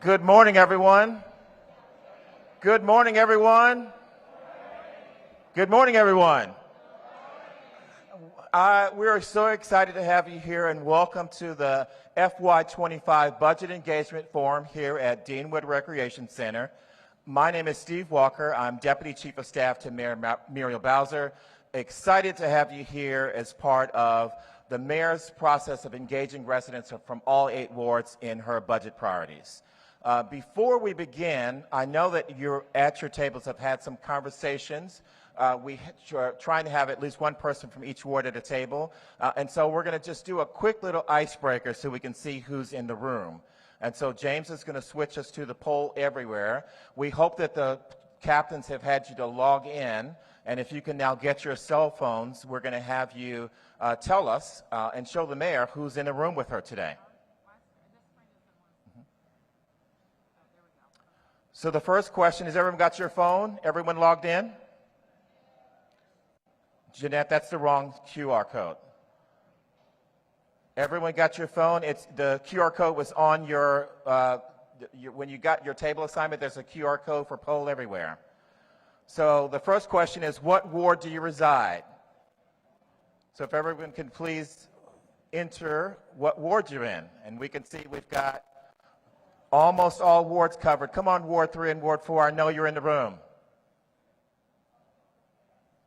Good morning, everyone. Good morning, everyone. Good morning, everyone. We are so excited to have you here, and welcome to the FY'25 Budget Engagement Forum here at Deanwood Recreation Center. My name is Steve Walker. I'm Deputy Chief of Staff to Mayor Muriel Bowser. Excited to have you here as part of the Mayor's process of engaging residents from all 8 wards in her budget priorities. Before we begin, I know that you're at your tables have had some conversations. We are trying to have at least one person from each ward at a table. And so we're going to just do a quick little icebreaker so we can see who's in the room. And so James is going to switch us to the poll everywhere. We hope that the captains have had you to log in. And if you can now get your cell phones, we're going to have you tell us and show the mayor who's in the room with her today. So the first question, has everyone got your phone? Everyone logged in? Jeanette, that's the wrong QR code. Everyone got your phone? The QR code was on your when you got your table assignment, there's a QR code for poll everywhere. So the first question is, what ward do you reside? So if everyone can please enter what ward you're in. And we can see we've got almost all wards covered. Come on, Ward 3 and Ward 4. I know you're in the room.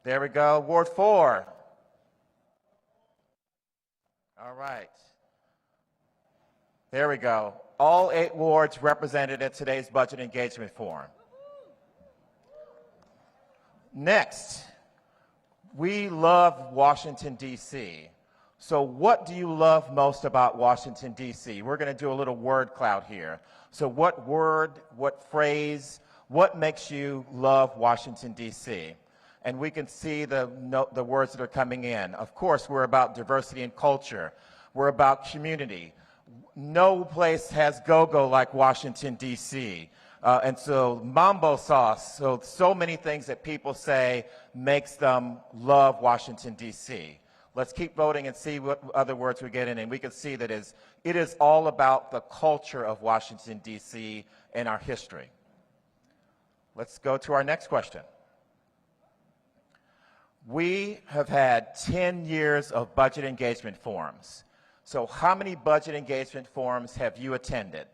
There we go. Ward 4. All right. There we go. All 8 wards represented at today's Budget Engagement Forum. Next, we love Washington, D.C. So what do you love most about Washington, D.C.? We're going to do a little word cloud here. So what word, what phrase, what makes you love Washington, D.C.? And we can see the words that are coming in. Of course, we're about diversity and culture. We're about community. No place has go-go like Washington, D.C. And so mambo sauce, so many things that people say makes them love Washington, D.C. Let's keep voting and see what other words we get in, and we can see that it is all about the culture of Washington, D.C. and our history. Let's go to our next question. We have had 10 years of budget engagement forums. So how many budget engagement forums have you attended?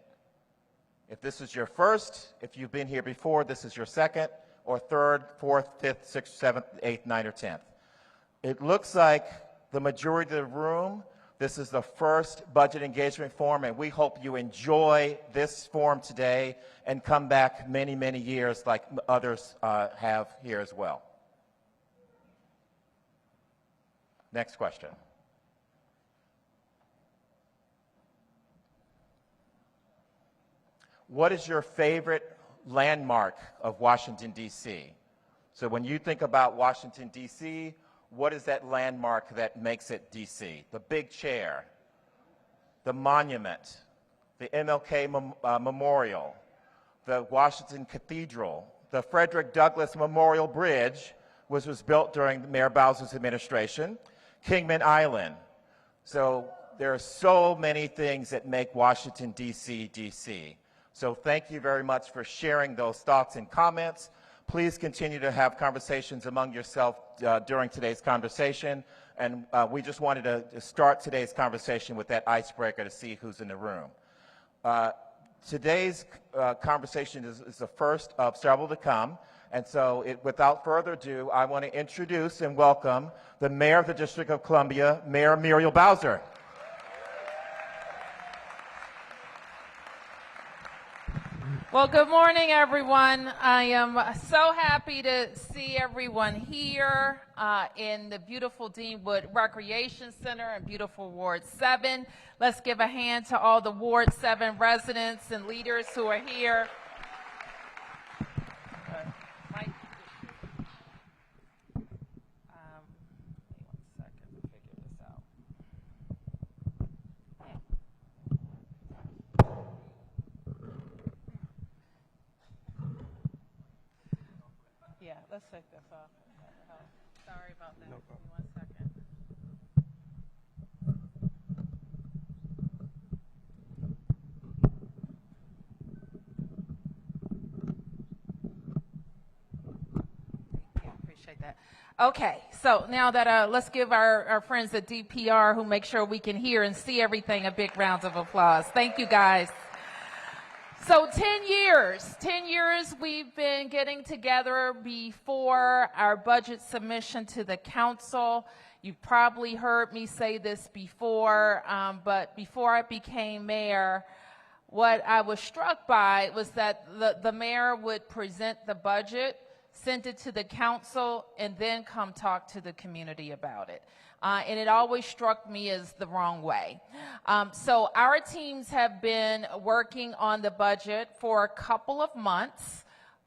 If this is your first, if you've been here before, this is your second, or third, fourth, fifth, sixth, seventh, eighth, ninth, or 10th. It looks like the majority of the room, this is the first budget engagement forum, and we hope you enjoy this forum today and come back many, many years like others have here as well. Next question. What is your favorite landmark of Washington, D.C.? So when you think about Washington, D.C., what is that landmark that makes it D.C.? The big chair, the monument, the MLK Memorial, the Washington Cathedral, the Frederick Douglass Memorial Bridge, which was built during Mayor Bowser's administration, Kingman Island. So there are so many things that make Washington, D.C., D.C. So thank you very much for sharing those thoughts and comments. Please continue to have conversations among yourself during today's conversation. And we just wanted to start today's conversation with that icebreaker to see who's in the room. Today's conversation is the first of several to come. And so without further ado, I want to introduce and welcome the Mayor of the District of Columbia, Mayor Muriel Bowser. Well, good morning, everyone. I am so happy to see everyone here in the beautiful Deanwood Recreation Center in beautiful Ward 7. Let's give a hand to all the Ward 7 residents and leaders who are here. Yeah, let's take this off. Sorry about that. No Give me problem. 1 second. Appreciate that. Okay, so now that let's give our friends at DPR who make sure we can hear and see everything a big round of applause. Thank you, guys. So 10 years we've been getting together before our budget submission to the council. You've probably heard me say this before, but before I became mayor, what I was struck by was that the mayor would present the budget, send it to the council, and then come talk to the community about it. And it always struck me as the wrong way. So our teams have been working on the budget for a couple of months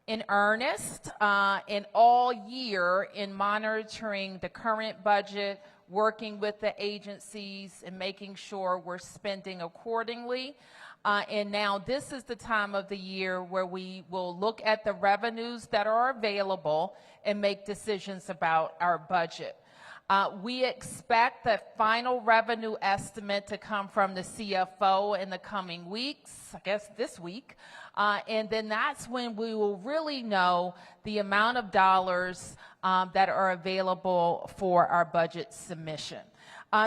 in earnest and all year in monitoring the current budget, working with the agencies and making sure we're spending accordingly. And now this is the time of the year where we will look at the revenues that are available and make decisions about our budget. We expect the final revenue estimate to come from the CFO in the coming weeks, I guess this week, and then that's when we will really know the amount of dollars that are available for our budget submission.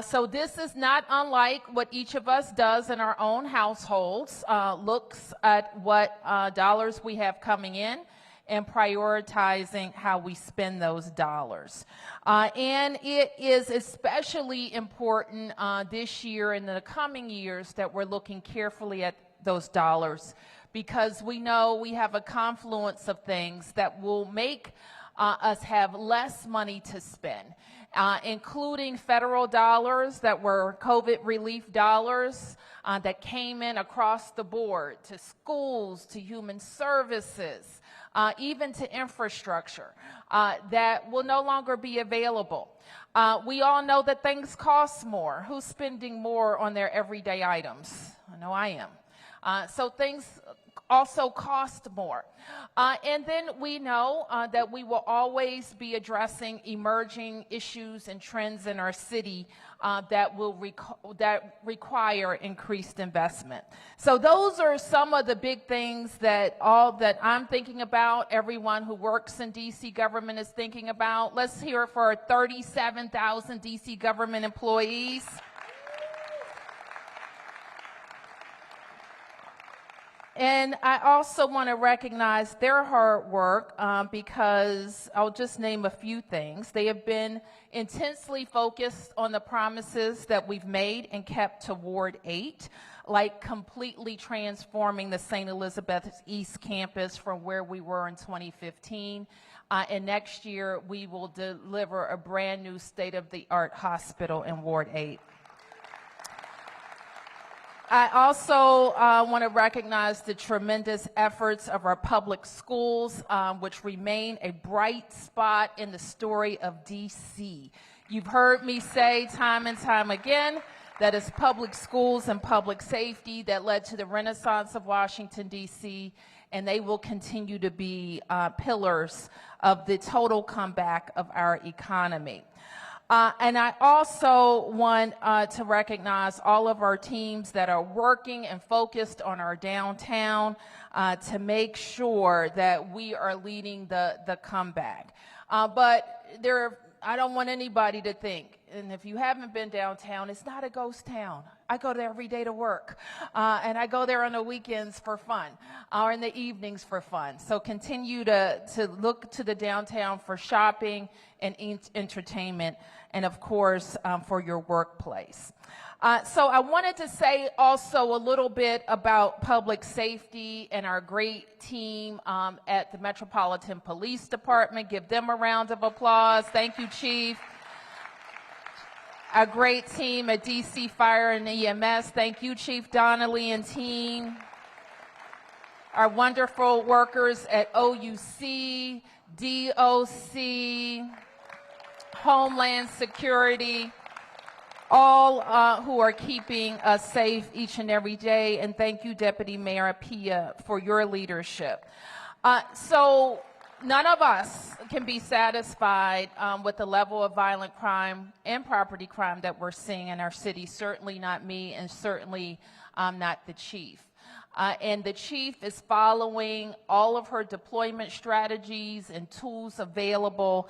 So this is not unlike what each of us does in our own households, looks at what dollars we have coming in and prioritizing how we spend those dollars. And it is especially important this year and in the coming years that we're looking carefully at those dollars, because we know we have a confluence of things that will make us have less money to spend, including federal dollars that were COVID relief dollars that came in across the board to schools, to human services, even to infrastructure, that will no longer be available. We all know that things cost more. Who's spending more on their everyday items? I know I am. So things also cost more. And then we know that we will always be addressing emerging issues and trends in our city that will require increased investment. So those are some of the big things that I'm thinking about, everyone who works in DC government is thinking about. Let's hear it for our 37,000 DC government employees. And I also want to recognize their hard work because I'll just name a few things. They have been intensely focused on the promises that we've made and kept to Ward 8, like completely transforming the St. Elizabeth's East Campus from where we were in 2015. And next year, we will deliver a brand new state-of-the-art hospital in Ward 8. I also want to recognize the tremendous efforts of our public schools, which remain a bright spot in the story of DC. You've heard me say time and time again that it's public schools and public safety that led to the renaissance of Washington, D.C., and they will continue to be pillars of the total comeback of our economy. And I also want to recognize all of our teams that are working and focused on our downtown to make sure that we are leading the comeback. But I don't want anybody to think, and if you haven't been downtown, it's not a ghost town. I go there every day to work, and I go there on the weekends for fun, or in the evenings for fun. So continue to look to the downtown for shopping and entertainment, and of course, for your workplace. So I wanted to say also a little bit about public safety and our great team at the Metropolitan Police Department. Give them a round of applause. Thank you, Chief. Our great team at DC Fire and EMS. Thank you, Chief Donnelly and team. Our wonderful workers at OUC, DOC, Homeland Security, all who are keeping us safe each and every day. And thank you, Deputy Mayor Pia, for your leadership. So none of us can be satisfied with the level of violent crime and property crime that we're seeing in our city. Certainly not me, and certainly not the chief. And the chief is following all of her deployment strategies and tools available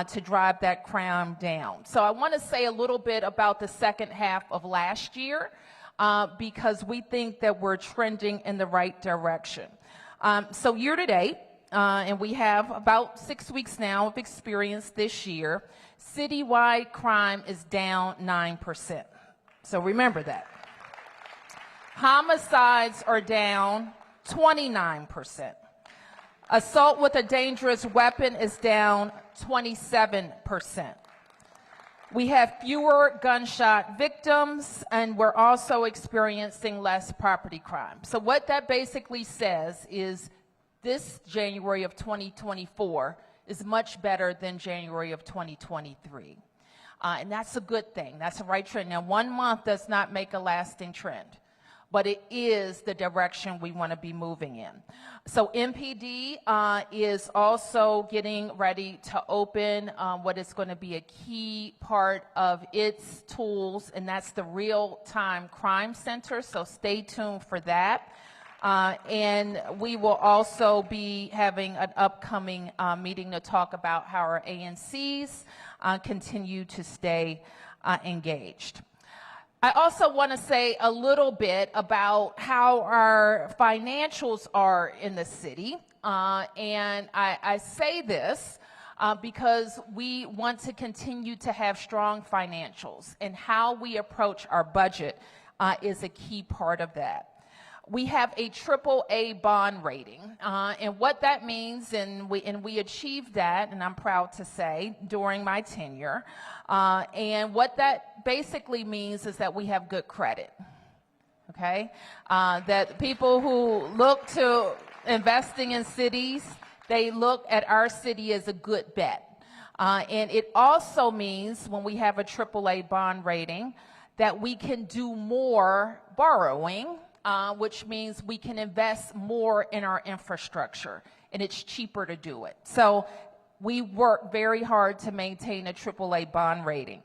to drive that crime down. So I want to say a little bit about the second half of last year because we think that we're trending in the right direction. So year to date, and we have about 6 weeks now of experience this year, citywide crime is down 9%. So remember that. Homicides are down 29%. Assault with a dangerous weapon is down 27%. We have fewer gunshot victims, and we're also experiencing less property crime. So what that basically says is this January of 2024 is much better than January of 2023. And that's a good thing. That's the right trend. Now, 1 month does not make a lasting trend, but it is the direction we want to be moving in. So MPD is also getting ready to open what is going to be a key part of its tools, and that's the Real-Time Crime Center, so stay tuned for that. And we will also be having an upcoming meeting to talk about how our ANCs continue to stay engaged. I also want to say a little bit about how our financials are in the city. And I say this because we want to continue to have strong financials, and how we approach our budget is a key part of that. We have a AAA bond rating, and what that means, and we achieved that, and I'm proud to say, during my tenure. And what that basically means is that we have good credit, okay? That people who look to investing in cities, they look at our city as a good bet. And it also means, when we have a AAA bond rating, that we can do more borrowing, which means we can invest more in our infrastructure, and it's cheaper to do it. So we work very hard to maintain a AAA bond rating.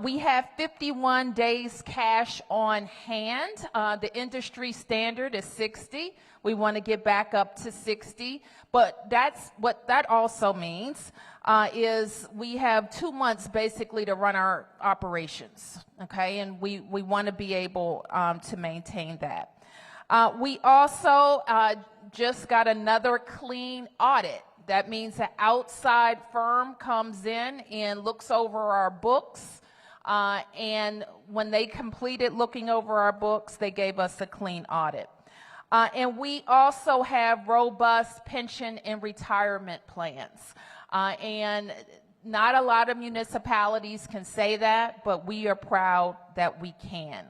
We have 51 days cash on hand. The industry standard is 60. We want to get back up to 60. But that's what that also means is we have 2 months basically to run our operations, okay? And we want to be able to maintain that. We also just got another clean audit. That means an outside firm comes in and looks over our books. And when they completed looking over our books, they gave us a clean audit. And we also have robust pension and retirement plans. And not a lot of municipalities can say that, but we are proud that we can.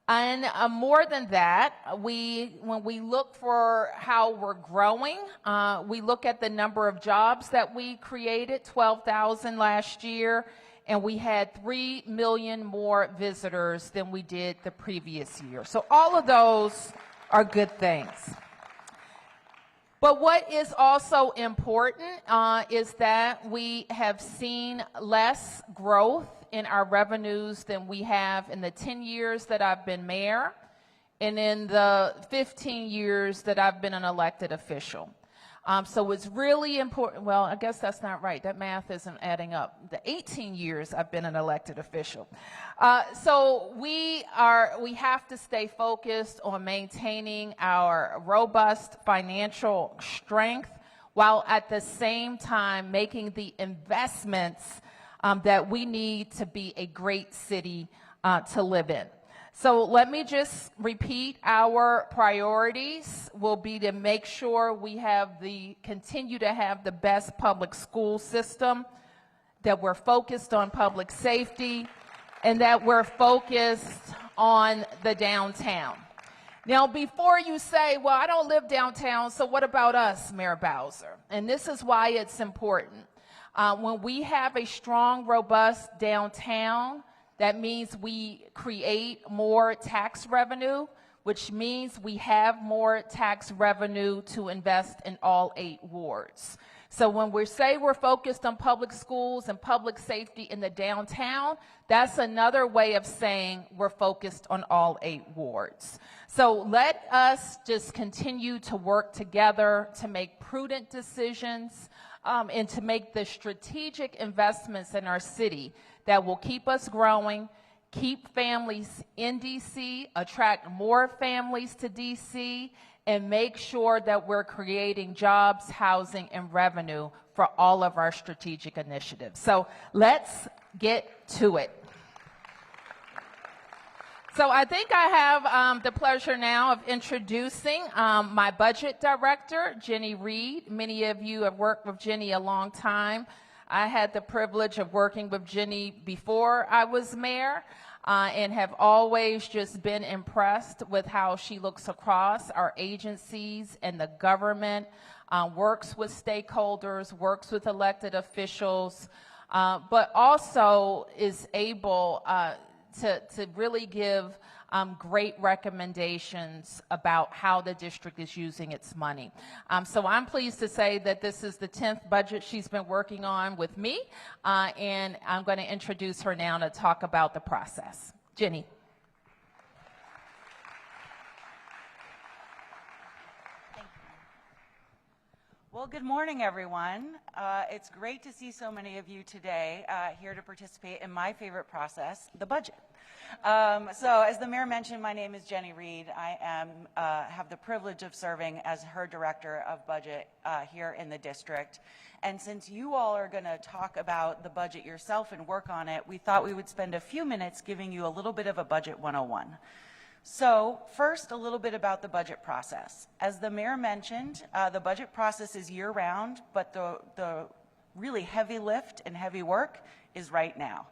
And more than that, when we look for how we're growing, we look at the number of jobs that we created, 12,000 last year, and we had 3 million more visitors than we did the previous year. So all of those are good things. But what is also important is that we have seen less growth in our revenues than we have in the 10 years that I've been mayor and in the 15 years that I've been an elected official. So it's really important. Well, I guess that's not right. That math isn't adding up. The 18 years I've been an elected official. So we have to stay focused on maintaining our robust financial strength while at the same time making the investments that we need to be a great city to live in. So let me just repeat, our priorities will be to make sure we continue to have the best public school system, that we're focused on public safety, and that we're focused on the downtown. Now, before you say, well, I don't live downtown, so what about us, Mayor Bowser? And this is why it's important. When we have a strong, robust downtown, that means we create more tax revenue, which means we have more tax revenue to invest in all 8 wards. So when we say we're focused on public schools and public safety in the downtown, that's another way of saying we're focused on all 8 wards. So let us just continue to work together to make prudent decisions and to make the strategic investments in our city that will keep us growing, keep families in D.C., attract more families to D.C., and make sure that we're creating jobs, housing, and revenue for all of our strategic initiatives. So let's get to it. So I think I have the pleasure now of introducing my budget director, Jenny Reed. Many of you have worked with Jenny a long time. I had the privilege of working with Jenny before I was mayor and have always just been impressed with how she looks across our agencies and the government, works with stakeholders, works with elected officials, but also is able to really give great recommendations about how the district is using its money. So I'm pleased to say that this is the 10th budget she's been working on with me, and I'm going to introduce her now to talk about the process. Jenny. Thank you. Well, good morning, everyone. It's great to see so many of you today here to participate in my favorite process, the budget. So as the mayor mentioned, my name is Jenny Reed. I have the privilege of serving as her director of budget here in the district. And since you all are going to talk about the budget yourself and work on it, we thought we would spend a few minutes giving you a little bit of a budget 101. So first, a little bit about the budget process. As the mayor mentioned, the budget process is year-round, but the really heavy lift and heavy work is right now.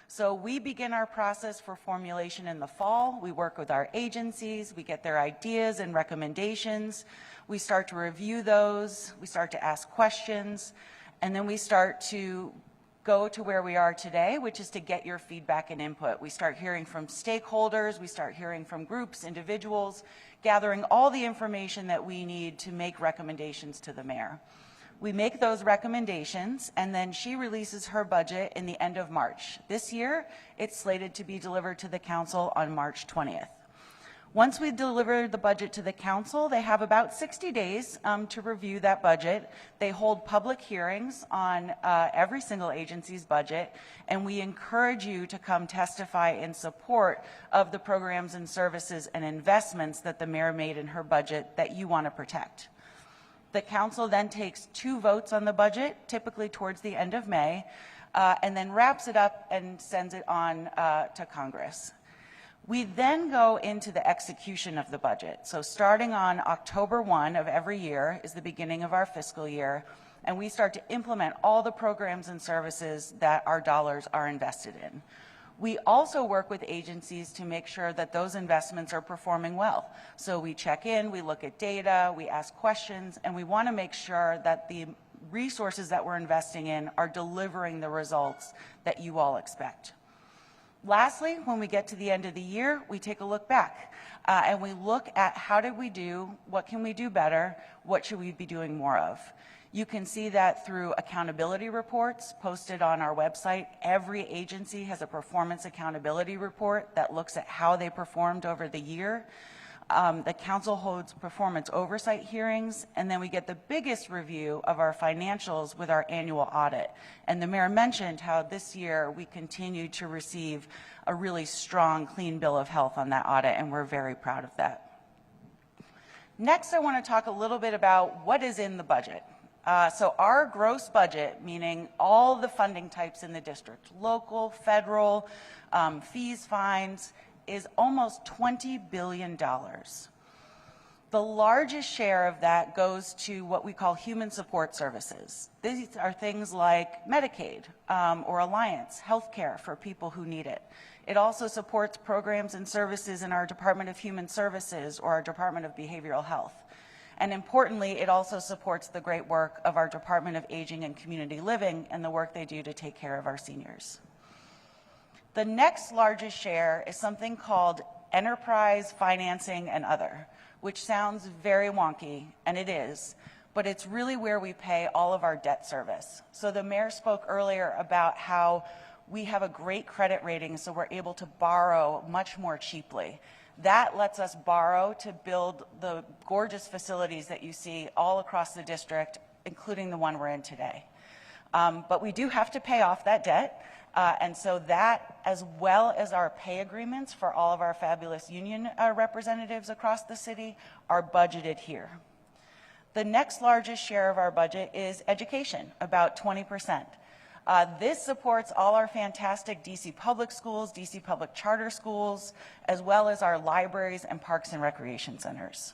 So we begin our process for formulation in the fall. We work with our agencies. We get their ideas and recommendations. We start to review those. We start to ask questions. And then we start to go to where we are today, which is to get your feedback and input. We start hearing from stakeholders. We start hearing from groups, individuals, gathering all the information that we need to make recommendations to the mayor. We make those recommendations, and then she releases her budget in the end of March. This year, it's slated to be delivered to the council on March 20th. Once we deliver the budget to the council, they have about 60 days to review that budget. They hold public hearings on every single agency's budget, and we encourage you to come testify in support of the programs and services and investments that the mayor made in her budget that you want to protect. The council then takes 2 votes on the budget, typically towards the end of May, and then wraps it up and sends it on to Congress. We then go into the execution of the budget. So starting on October 1 of every year is the beginning of our fiscal year, and we start to implement all the programs and services that our dollars are invested in. We also work with agencies to make sure that those investments are performing well. So we check in, we look at data, we ask questions, and we want to make sure that the resources that we're investing in are delivering the results that you all expect. Lastly, when we get to the end of the year, we take a look back and we look at how did we do, what can we do better, what should we be doing more of. You can see that through accountability reports posted on our website. Every agency has a performance accountability report that looks at how they performed over the year. The council holds performance oversight hearings, and then we get the biggest review of our financials with our annual audit. And the mayor mentioned how this year we continue to receive a really strong, clean bill of health on that audit, and we're very proud of that. Next, I want to talk a little bit about what is in the budget. So our gross budget, meaning all the funding types in the district, local, federal, fees, fines, is almost $20 billion. The largest share of that goes to what we call human support services. These are things like Medicaid or Alliance, healthcare for people who need it. It also supports programs and services in our Department of Human Services or our Department of Behavioral Health. And importantly, it also supports the great work of our Department of Aging and Community Living and the work they do to take care of our seniors. The next largest share is something called enterprise financing and other, which sounds very wonky, and it is, but it's really where we pay all of our debt service. So the mayor spoke earlier about how we have a great credit rating, so we're able to borrow much more cheaply. That lets us borrow to build the gorgeous facilities that you see all across the district, including the one we're in today. But we do have to pay off that debt. And so that, as well as our pay agreements for all of our fabulous union representatives across the city, are budgeted here. The next largest share of our budget is education, about 20%. This supports all our fantastic DC public schools, DC public charter schools, as well as our libraries and parks and recreation centers.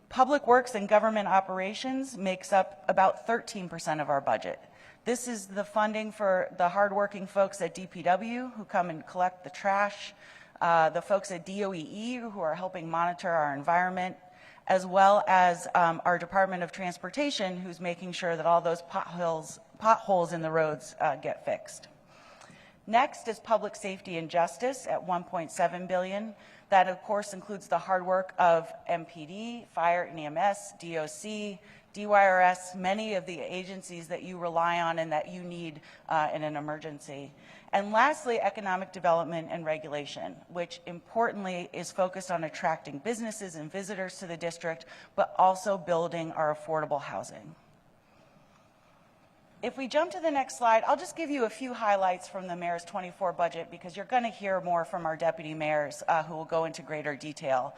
Public works and government operations makes up about 13% of our budget. This is the funding for the hardworking folks at DPW who come and collect the trash, the folks at DOEE who are helping monitor our environment, as well as our Department of Transportation, who's making sure that all those potholes in the roads get fixed. Next is public safety and justice at $1.7 billion. That, of course, includes the hard work of MPD, Fire and EMS, DOC, DYRS, many of the agencies that you rely on and that you need in an emergency. And lastly, economic development and regulation, which importantly is focused on attracting businesses and visitors to the district, but also building our affordable housing. If we jump to the next slide, I'll just give you a few highlights from the mayor's 24 budget because you're going to hear more from our deputy mayors who will go into greater detail.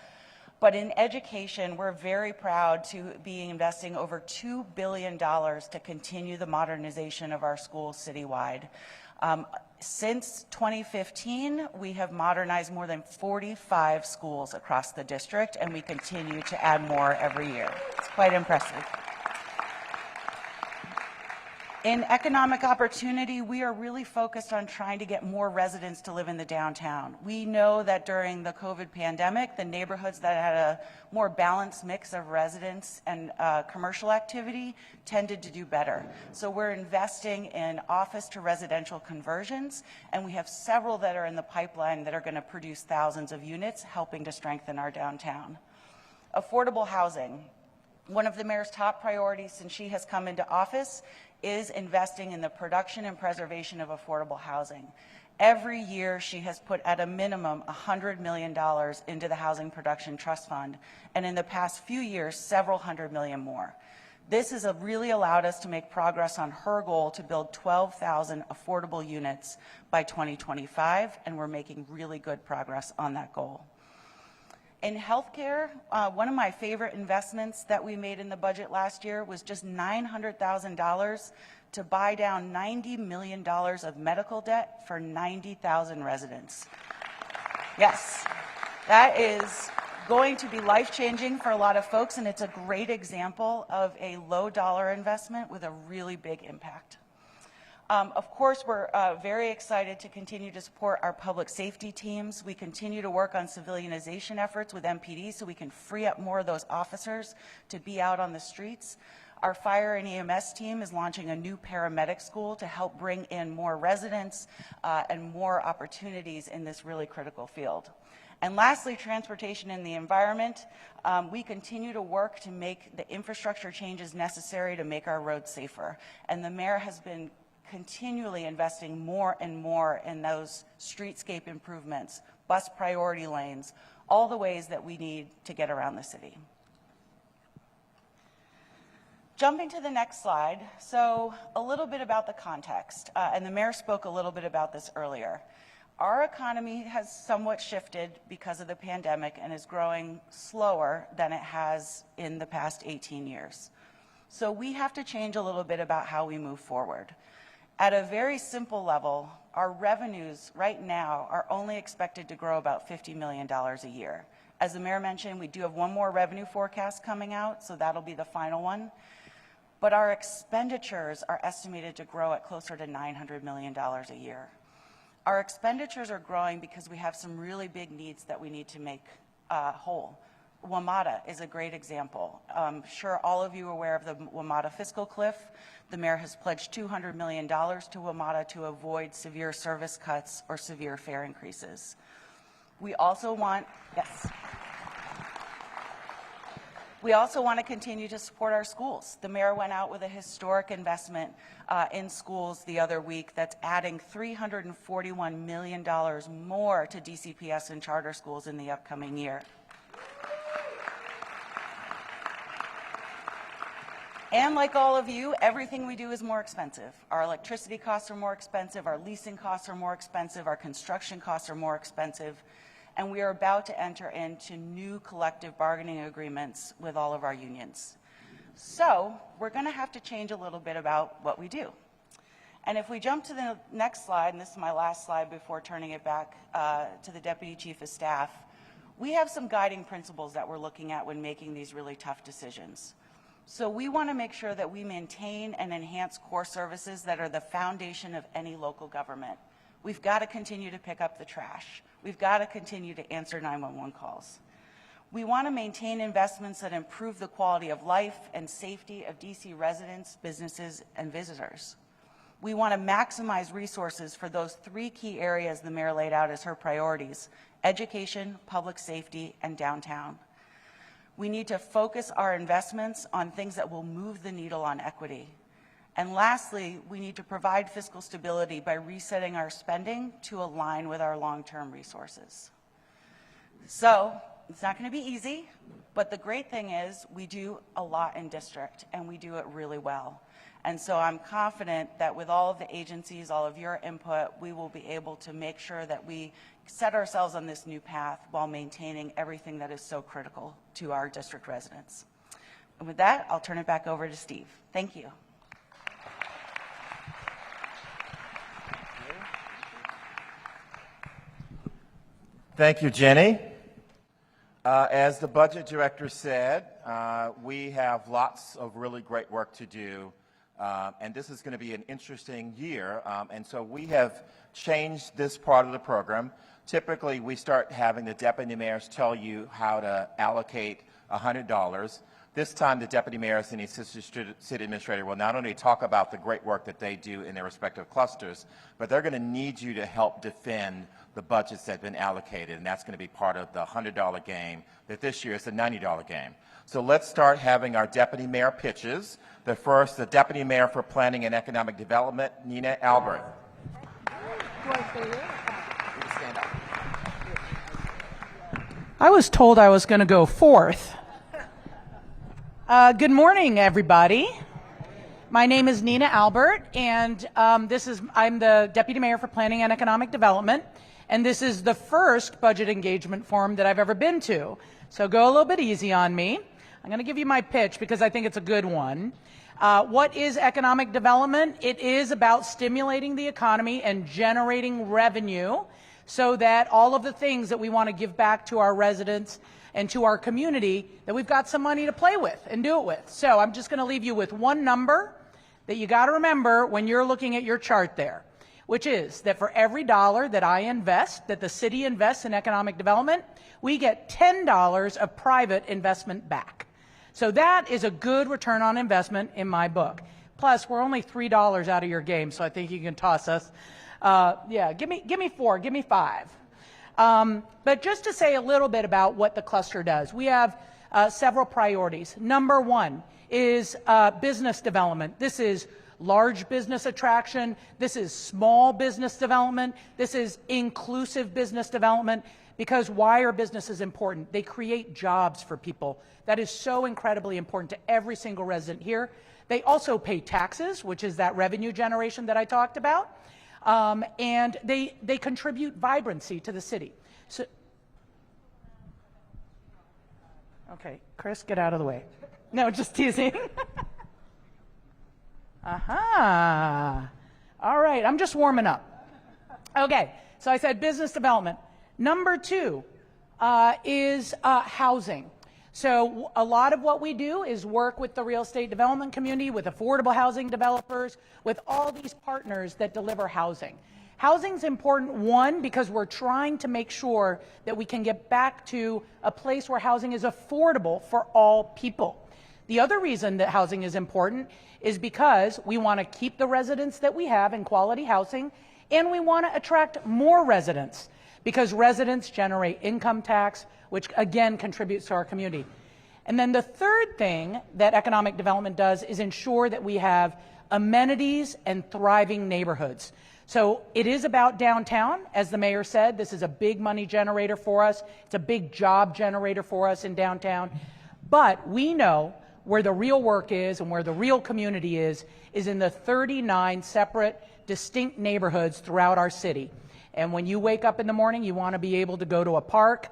But in education, we're very proud to be investing over $2 billion to continue the modernization of our schools citywide. Since 2015, we have modernized more than 45 schools across the district, and we continue to add more every year. It's quite impressive. In economic opportunity, we are really focused on trying to get more residents to live in the downtown. We know that during the COVID pandemic, the neighborhoods that had a more balanced mix of residents and commercial activity tended to do better. So we're investing in office to residential conversions, and we have several that are in the pipeline that are going to produce thousands of units, helping to strengthen our downtown. Affordable housing. One of the mayor's top priorities since she has come into office is investing in the production and preservation of affordable housing. Every year she has put at a minimum $100 million into the Housing Production Trust Fund, and in the past few years, several hundred million more. This has really allowed us to make progress on her goal to build 12,000 affordable units by 2025, and we're making really good progress on that goal. In healthcare, one of my favorite investments that we made in the budget last year was just $900,000 to buy down $90 million of medical debt for 90,000 residents. Yes, that is going to be life-changing for a lot of folks, and it's a great example of a low-dollar investment with a really big impact. Of course, we're very excited to continue to support our public safety teams. We continue to work on civilianization efforts with MPD so we can free up more of those officers to be out on the streets. Our fire and EMS team is launching a new paramedic school to help bring in more residents and more opportunities in this really critical field. And lastly, transportation and the environment. We continue to work to make the infrastructure changes necessary to make our roads safer. And the mayor has been continually investing more and more in those streetscape improvements, bus priority lanes, all the ways that we need to get around the city. Jumping to the next slide, so a little bit about the context, and the mayor spoke a little bit about this earlier. Our economy has somewhat shifted because of the pandemic and is growing slower than it has in the past 18 years. So we have to change a little bit about how we move forward. At a very simple level, our revenues right now are only expected to grow about $50 million a year. As the mayor mentioned, we do have one more revenue forecast coming out, so that'll be the final one. But our expenditures are estimated to grow at closer to $900 million a year. Our expenditures are growing because we have some really big needs that we need to make whole. WMATA is a great example. I'm sure all of you are aware of the WMATA fiscal cliff. The mayor has pledged $200 million to WMATA to avoid severe service cuts or severe fare increases. We also want, yes. We also want to continue to support our schools. The mayor went out with a historic investment in schools the other week that's adding $341 million more to DCPS and charter schools in the upcoming year. And like all of you, everything we do is more expensive. Our electricity costs are more expensive, our leasing costs are more expensive, our construction costs are more expensive, and we are about to enter into new collective bargaining agreements with all of our unions. So we're going to have to change a little bit about what we do. And if we jump to the next slide, and this is my last slide before turning it back to the Deputy Chief of Staff, we have some guiding principles that we're looking at when making these really tough decisions. So we want to make sure that we maintain and enhance core services that are the foundation of any local government. We've got to continue to pick up the trash. We've got to continue to answer 911 calls. We want to maintain investments that improve the quality of life and safety of DC residents, businesses, and visitors. We want to maximize resources for those three key areas the mayor laid out as her priorities: education, public safety, and downtown. We need to focus our investments on things that will move the needle on equity. And lastly, we need to provide fiscal stability by resetting our spending to align with our long-term resources. So it's not going to be easy, but the great thing is we do a lot in district, and we do it really well. And so I'm confident that with all of the agencies, all of your input, we will be able to make sure that we set ourselves on this new path while maintaining everything that is so critical to our district residents. And with that, I'll turn it back over to Steve. Thank you. Thank you, Jenny. As the budget director said, we have lots of really great work to do, and this is going to be an interesting year. And so we have changed this part of the program. Typically, we start having the deputy mayors tell you how to allocate $100. This time, the deputy mayors and the assistant city administrator will not only talk about the great work that they do in their respective clusters, but they're going to need you to help defend the budgets that have been allocated, and that's going to be part of the $100 game that this year is the $90 game. So let's start having our deputy mayor pitches. The first, the deputy mayor for planning and economic development, Nina Albert. I was told I was going to go fourth. Good morning, everybody. My name is Nina Albert, and I'm the Deputy Mayor for Planning and Economic Development, and this is the first budget engagement forum that I've ever been to. So go a little bit easy on me. I'm going to give you my pitch because I think it's a good one. What is economic development? It is about stimulating the economy and generating revenue so that all of the things that we want to give back to our residents and to our community, that we've got some money to play with and do it with. So I'm just going to leave you with one number that you got to remember when you're looking at your chart there, which is that for every dollar that I invest, that the city invests in economic development, we get $10 of private investment back. So that is a good return on investment in my book. Plus, we're only $3 out of your game, so I think you can toss us. Yeah, give me 4, give me 5. But just to say a little bit about what the cluster does, we have several priorities. Number one is business development. This is large business attraction. This is small business development. This is inclusive business development. Because why are businesses important? They create jobs for people. That is so incredibly important to every single resident here. They also pay taxes, which is that revenue generation that I talked about. And they contribute vibrancy to the city. So, okay, Chris, get out of the way. No, just teasing. Aha. All right, I'm just warming up. Okay, so I said business development. Number 2 is housing. So a lot of what we do is work with the real estate development community, with affordable housing developers, with all these partners that deliver housing. Housing's important, one, because we're trying to make sure that we can get back to a place where housing is affordable for all people. The other reason that housing is important is because we want to keep the residents that we have in quality housing, and we want to attract more residents, because residents generate income tax, which again contributes to our community. And then the third thing that economic development does is ensure that we have amenities and thriving neighborhoods. So it is about downtown. As the mayor said, this is a big money generator for us. It's a big job generator for us in downtown. But we know where the real work is and where the real community is in the 39 separate, distinct neighborhoods throughout our city. And when you wake up in the morning, you want to be able to go to a park,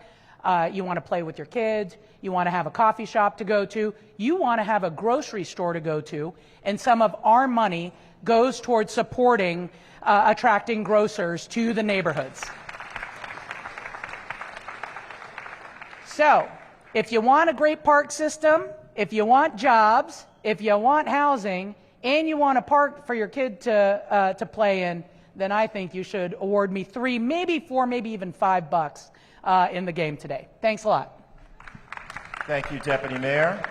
you want to play with your kids, you want to have a coffee shop to go to, you want to have a grocery store to go to, and some of our money goes towards supporting attracting grocers to the neighborhoods. So, if you want a great park system, if you want jobs, if you want housing, and you want a park for your kid to play in, then I think you should award me $3, maybe $4, maybe even $5 in the game today. Thanks a lot. Thank you, Deputy Mayor.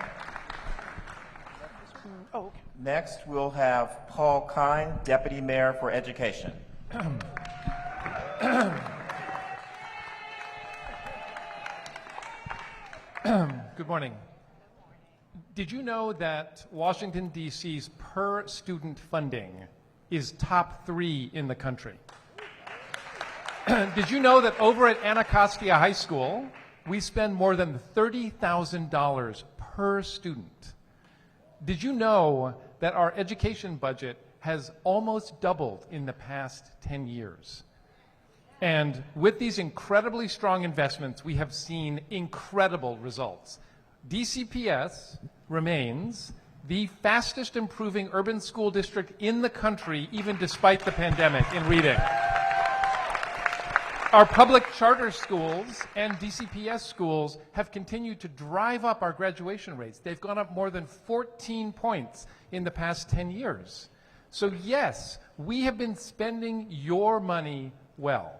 Oh, okay. Next, we'll have Paul Kine, Deputy Mayor for Education. Good morning. Did you know that Washington, D.C.'s per student funding is top 3 in the country? Did you know that over at Anacostia High School, we spend more than $30,000 per student? Did you know that our education budget has almost doubled in the past 10 years? And with these incredibly strong investments, we have seen incredible results. DCPS remains the fastest improving urban school district in the country, even despite the pandemic, in reading. Our public charter schools and DCPS schools have continued to drive up our graduation rates. They've gone up more than 14 points in the past 10 years. So yes, we have been spending your money well.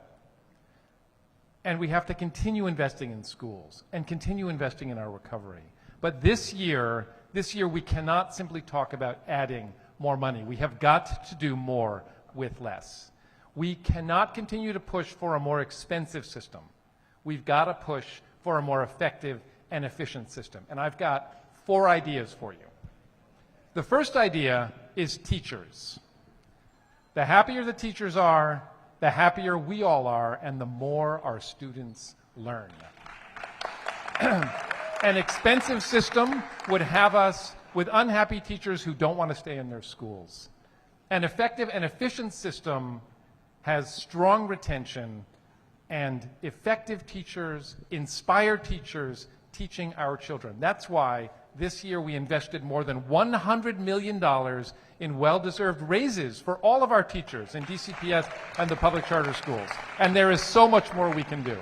And we have to continue investing in schools and continue investing in our recovery. But this year we cannot simply talk about adding more money. We have got to do more with less. We cannot continue to push for a more expensive system. We've got to push for a more effective and efficient system. And I've got 4 ideas for you. The first idea is teachers. The happier the teachers are, the happier we all are, and the more our students learn. An expensive system would have us with unhappy teachers who don't want to stay in their schools. An effective and efficient system has strong retention, and effective teachers inspire teachers teaching our children. That's why this year we invested more than $100 million in well-deserved raises for all of our teachers in DCPS and the public charter schools. And there is so much more we can do.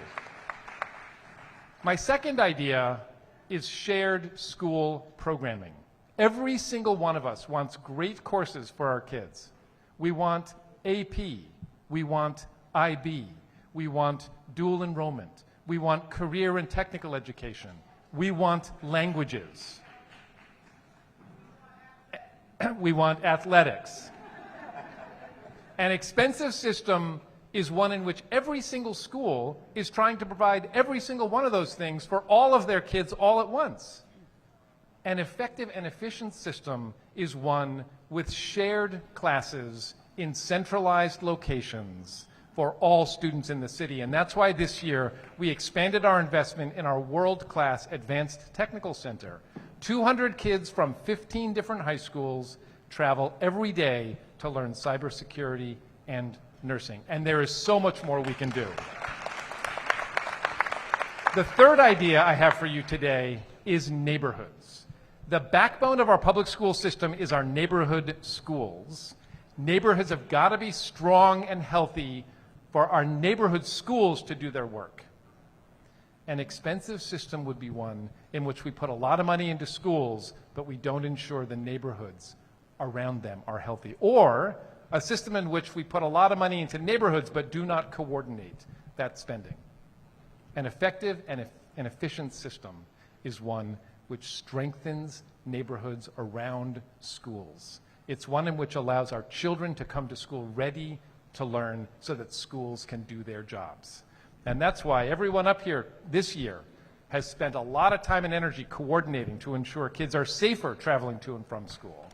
My second idea is shared school programming. Every single one of us wants great courses for our kids. We want AP, we want IB, we want dual enrollment, we want career and technical education, we want languages, we want athletics. An expensive system is one in which every single school is trying to provide every single one of those things for all of their kids all at once. An effective and efficient system is one with shared classes in centralized locations for all students in the city. And that's why this year we expanded our investment in our world-class Advanced Technical Center. 200 kids from 15 different high schools travel every day to learn cybersecurity and nursing. And there is so much more we can do. The third idea I have for you today is neighborhoods. The backbone of our public school system is our neighborhood schools. Neighborhoods have got to be strong and healthy for our neighborhood schools to do their work. An expensive system would be one in which we put a lot of money into schools, but we don't ensure the neighborhoods around them are healthy. Or a system in which we put a lot of money into neighborhoods, but do not coordinate that spending. An effective and an efficient system is one which strengthens neighborhoods around schools. It's one in which allows our children to come to school ready to learn so that schools can do their jobs. And that's why everyone up here this year has spent a lot of time and energy coordinating to ensure kids are safer traveling to and from school,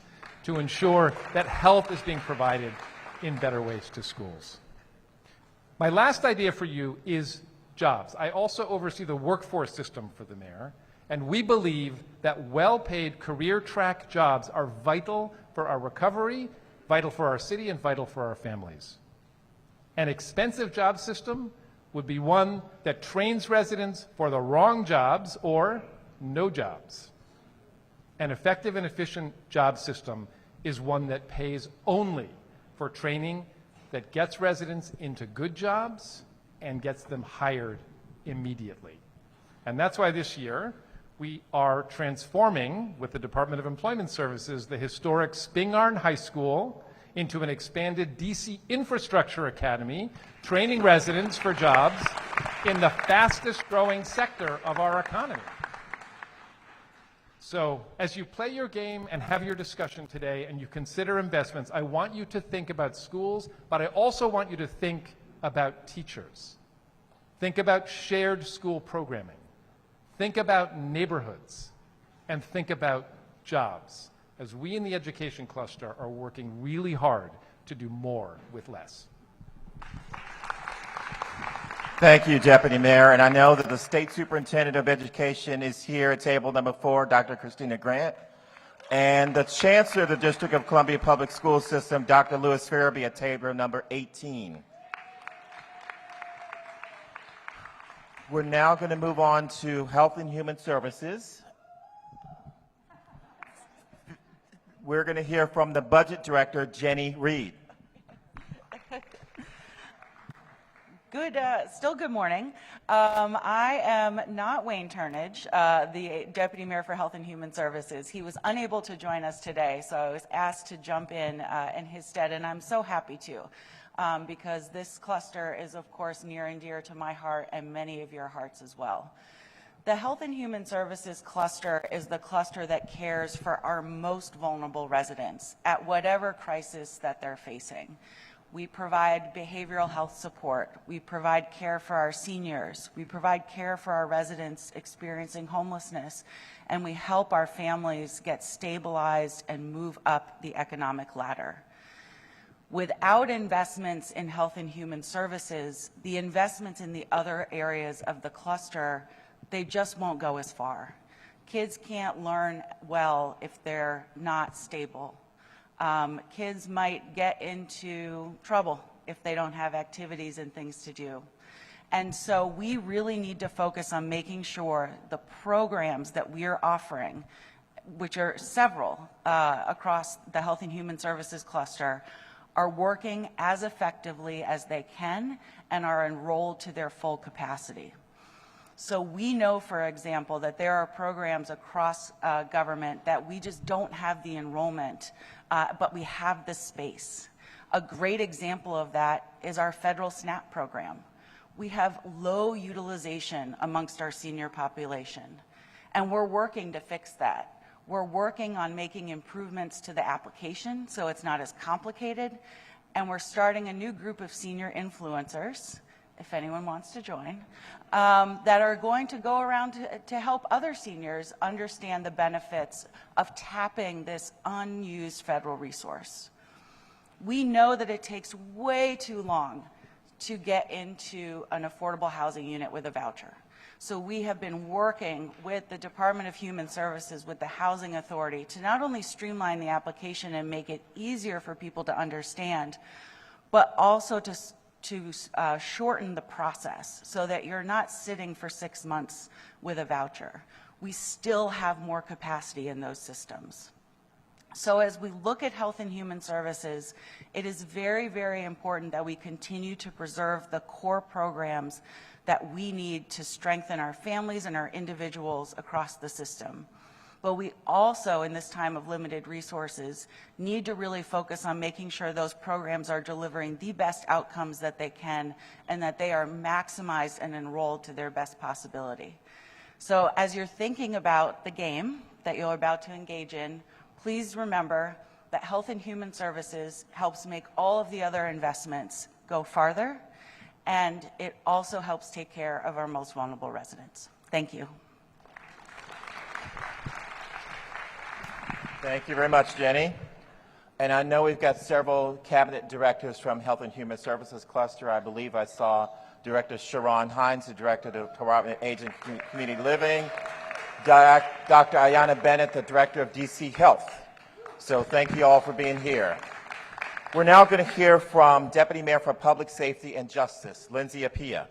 to ensure that health is being provided in better ways to schools. My last idea for you is jobs. I also oversee the workforce system for the mayor, and we believe that well-paid career track jobs are vital for our recovery, vital for our city, and vital for our families. An expensive job system would be one that trains residents for the wrong jobs or no jobs. An effective and efficient job system is one that pays only for training that gets residents into good jobs and gets them hired immediately. And that's why this year we are transforming, with the Department of Employment Services, the historic Spingarn High School into an expanded DC Infrastructure Academy, training residents for jobs in the fastest growing sector of our economy. So as you play your game and have your discussion today and you consider investments, I want you to think about schools, but I also want you to think about teachers. Think about shared school programming. Think about neighborhoods. And think about jobs, as we in the education cluster are working really hard to do more with less. Thank you, Deputy Mayor. And I know that the State Superintendent of Education is here at table number 4, Dr. Christina Grant, and the Chancellor of the District of Columbia Public School System, Dr. Louis Farabee, at table number 18. We're now going to move on to Health and Human Services. We're going to hear from the Budget Director, Jenny Reed. Good morning. I am not Wayne Turnage, the Deputy Mayor for Health and Human Services. He was unable to join us today, so I was asked to jump in his stead, and I'm so happy to, because this cluster is, of course, near and dear to my heart and many of your hearts as well. The Health and Human Services cluster is the cluster that cares for our most vulnerable residents at whatever crisis that they're facing. We provide behavioral health support. We provide care for our seniors. We provide care for our residents experiencing homelessness. And we help our families get stabilized and move up the economic ladder. Without investments in health and human services, the investments in the other areas of the cluster, they just won't go as far. Kids can't learn well if they're not stable. Kids might get into trouble if they don't have activities and things to do. And so we really need to focus on making sure the programs that we are offering, which are several across the Health and Human Services cluster, are working as effectively as they can and are enrolled to their full capacity. So we know, for example, that there are programs across government that we just don't have the enrollment, but we have the space. A great example of that is our federal SNAP program. We have low utilization amongst our senior population, and we're working to fix that. We're working on making improvements to the application so it's not as complicated, and we're starting a new group of senior influencers, if anyone wants to join, that are going to go around to help other seniors understand the benefits of tapping this unused federal resource. We know that it takes way too long to get into an affordable housing unit with a voucher. So we have been working with the Department of Human Services, with the Housing Authority, to not only streamline the application and make it easier for people to understand, but also to shorten the process so that you're not sitting for 6 months with a voucher. We still have more capacity in those systems. So as we look at Health and Human Services, it is very, very important that we continue to preserve the core programs that we need to strengthen our families and our individuals across the system. But we also, in this time of limited resources, need to really focus on making sure those programs are delivering the best outcomes that they can and that they are maximized and enrolled to their best possibility. So as you're thinking about the game that you're about to engage in, please remember that Health and Human Services helps make all of the other investments go farther, and it also helps take care of our most vulnerable residents. Thank you. Thank you very much, Jenny. And I know we've got several cabinet directors from Health and Human Services Cluster. I believe I saw Director Sharon Hines, the Director of the Department of Age and Community Living, Dr. Ayanna Bennett, the Director of DC Health. So thank you all for being here. We're now going to hear from Deputy Mayor for Public Safety and Justice, Lindsay Appiah.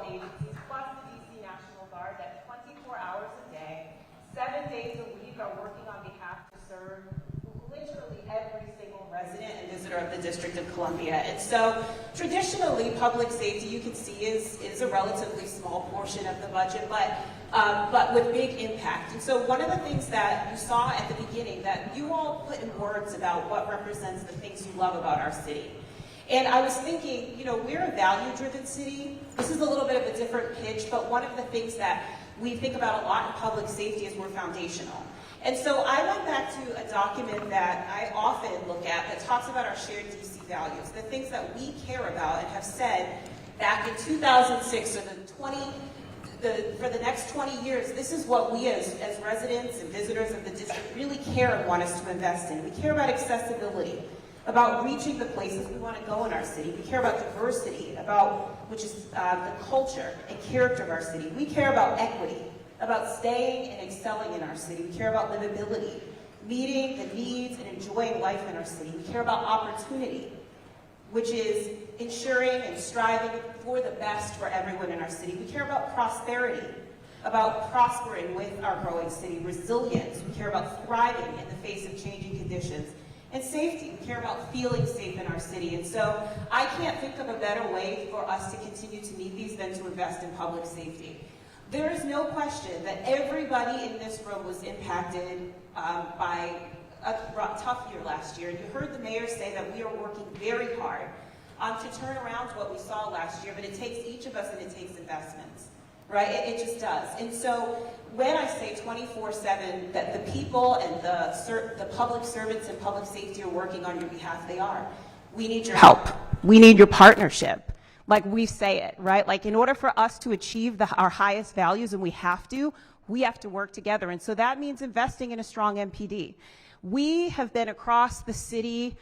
Agencies plus the DC National Guard that 24 hours a day, 7 days a week are working on behalf to serve literally every single resident and visitor of the District of Columbia. And so traditionally public safety, you can see, is a relatively small portion of the budget, but with big impact. And so one of the things that you saw at the beginning that you all put in words about what represents the things you love about our city. And I was thinking, you know, we're a value-driven city. This is a little bit of a different pitch, but one of the things that we think about a lot in public safety is we're foundational. And so I went back to a document that I often look at that talks about our shared DC values, the things that we care about and have said back in 2006, so for the next 20 years, this is what we as residents and visitors of the district really care and want us to invest in. We care about accessibility, about reaching the places we want to go in our city. We care about diversity, which is the culture and character of our city. We care about equity, about staying and excelling in our city. We care about livability, meeting the needs and enjoying life in our city. We care about opportunity, which is ensuring and striving for the best for everyone in our city. We care about prosperity, about prospering with our growing city. Resilience, we care about thriving in the face of changing conditions. And safety, we care about feeling safe in our city. And so I can't think of a better way for us to continue to meet these than to invest in public safety. There is no question that everybody in this room was impacted by a tough year last year. And you heard the mayor say that we are working very hard to turn around what we saw last year, but it takes each of us and it takes investments. Right? It just does. And so when I say 24/7 that the people and the public servants and public safety are working on your behalf, they are. We need your help. We need your partnership. Like we say it, right? Like in order for us to achieve our highest values, and we have to work together. And so that means investing in a strong MPD. We have been across the city,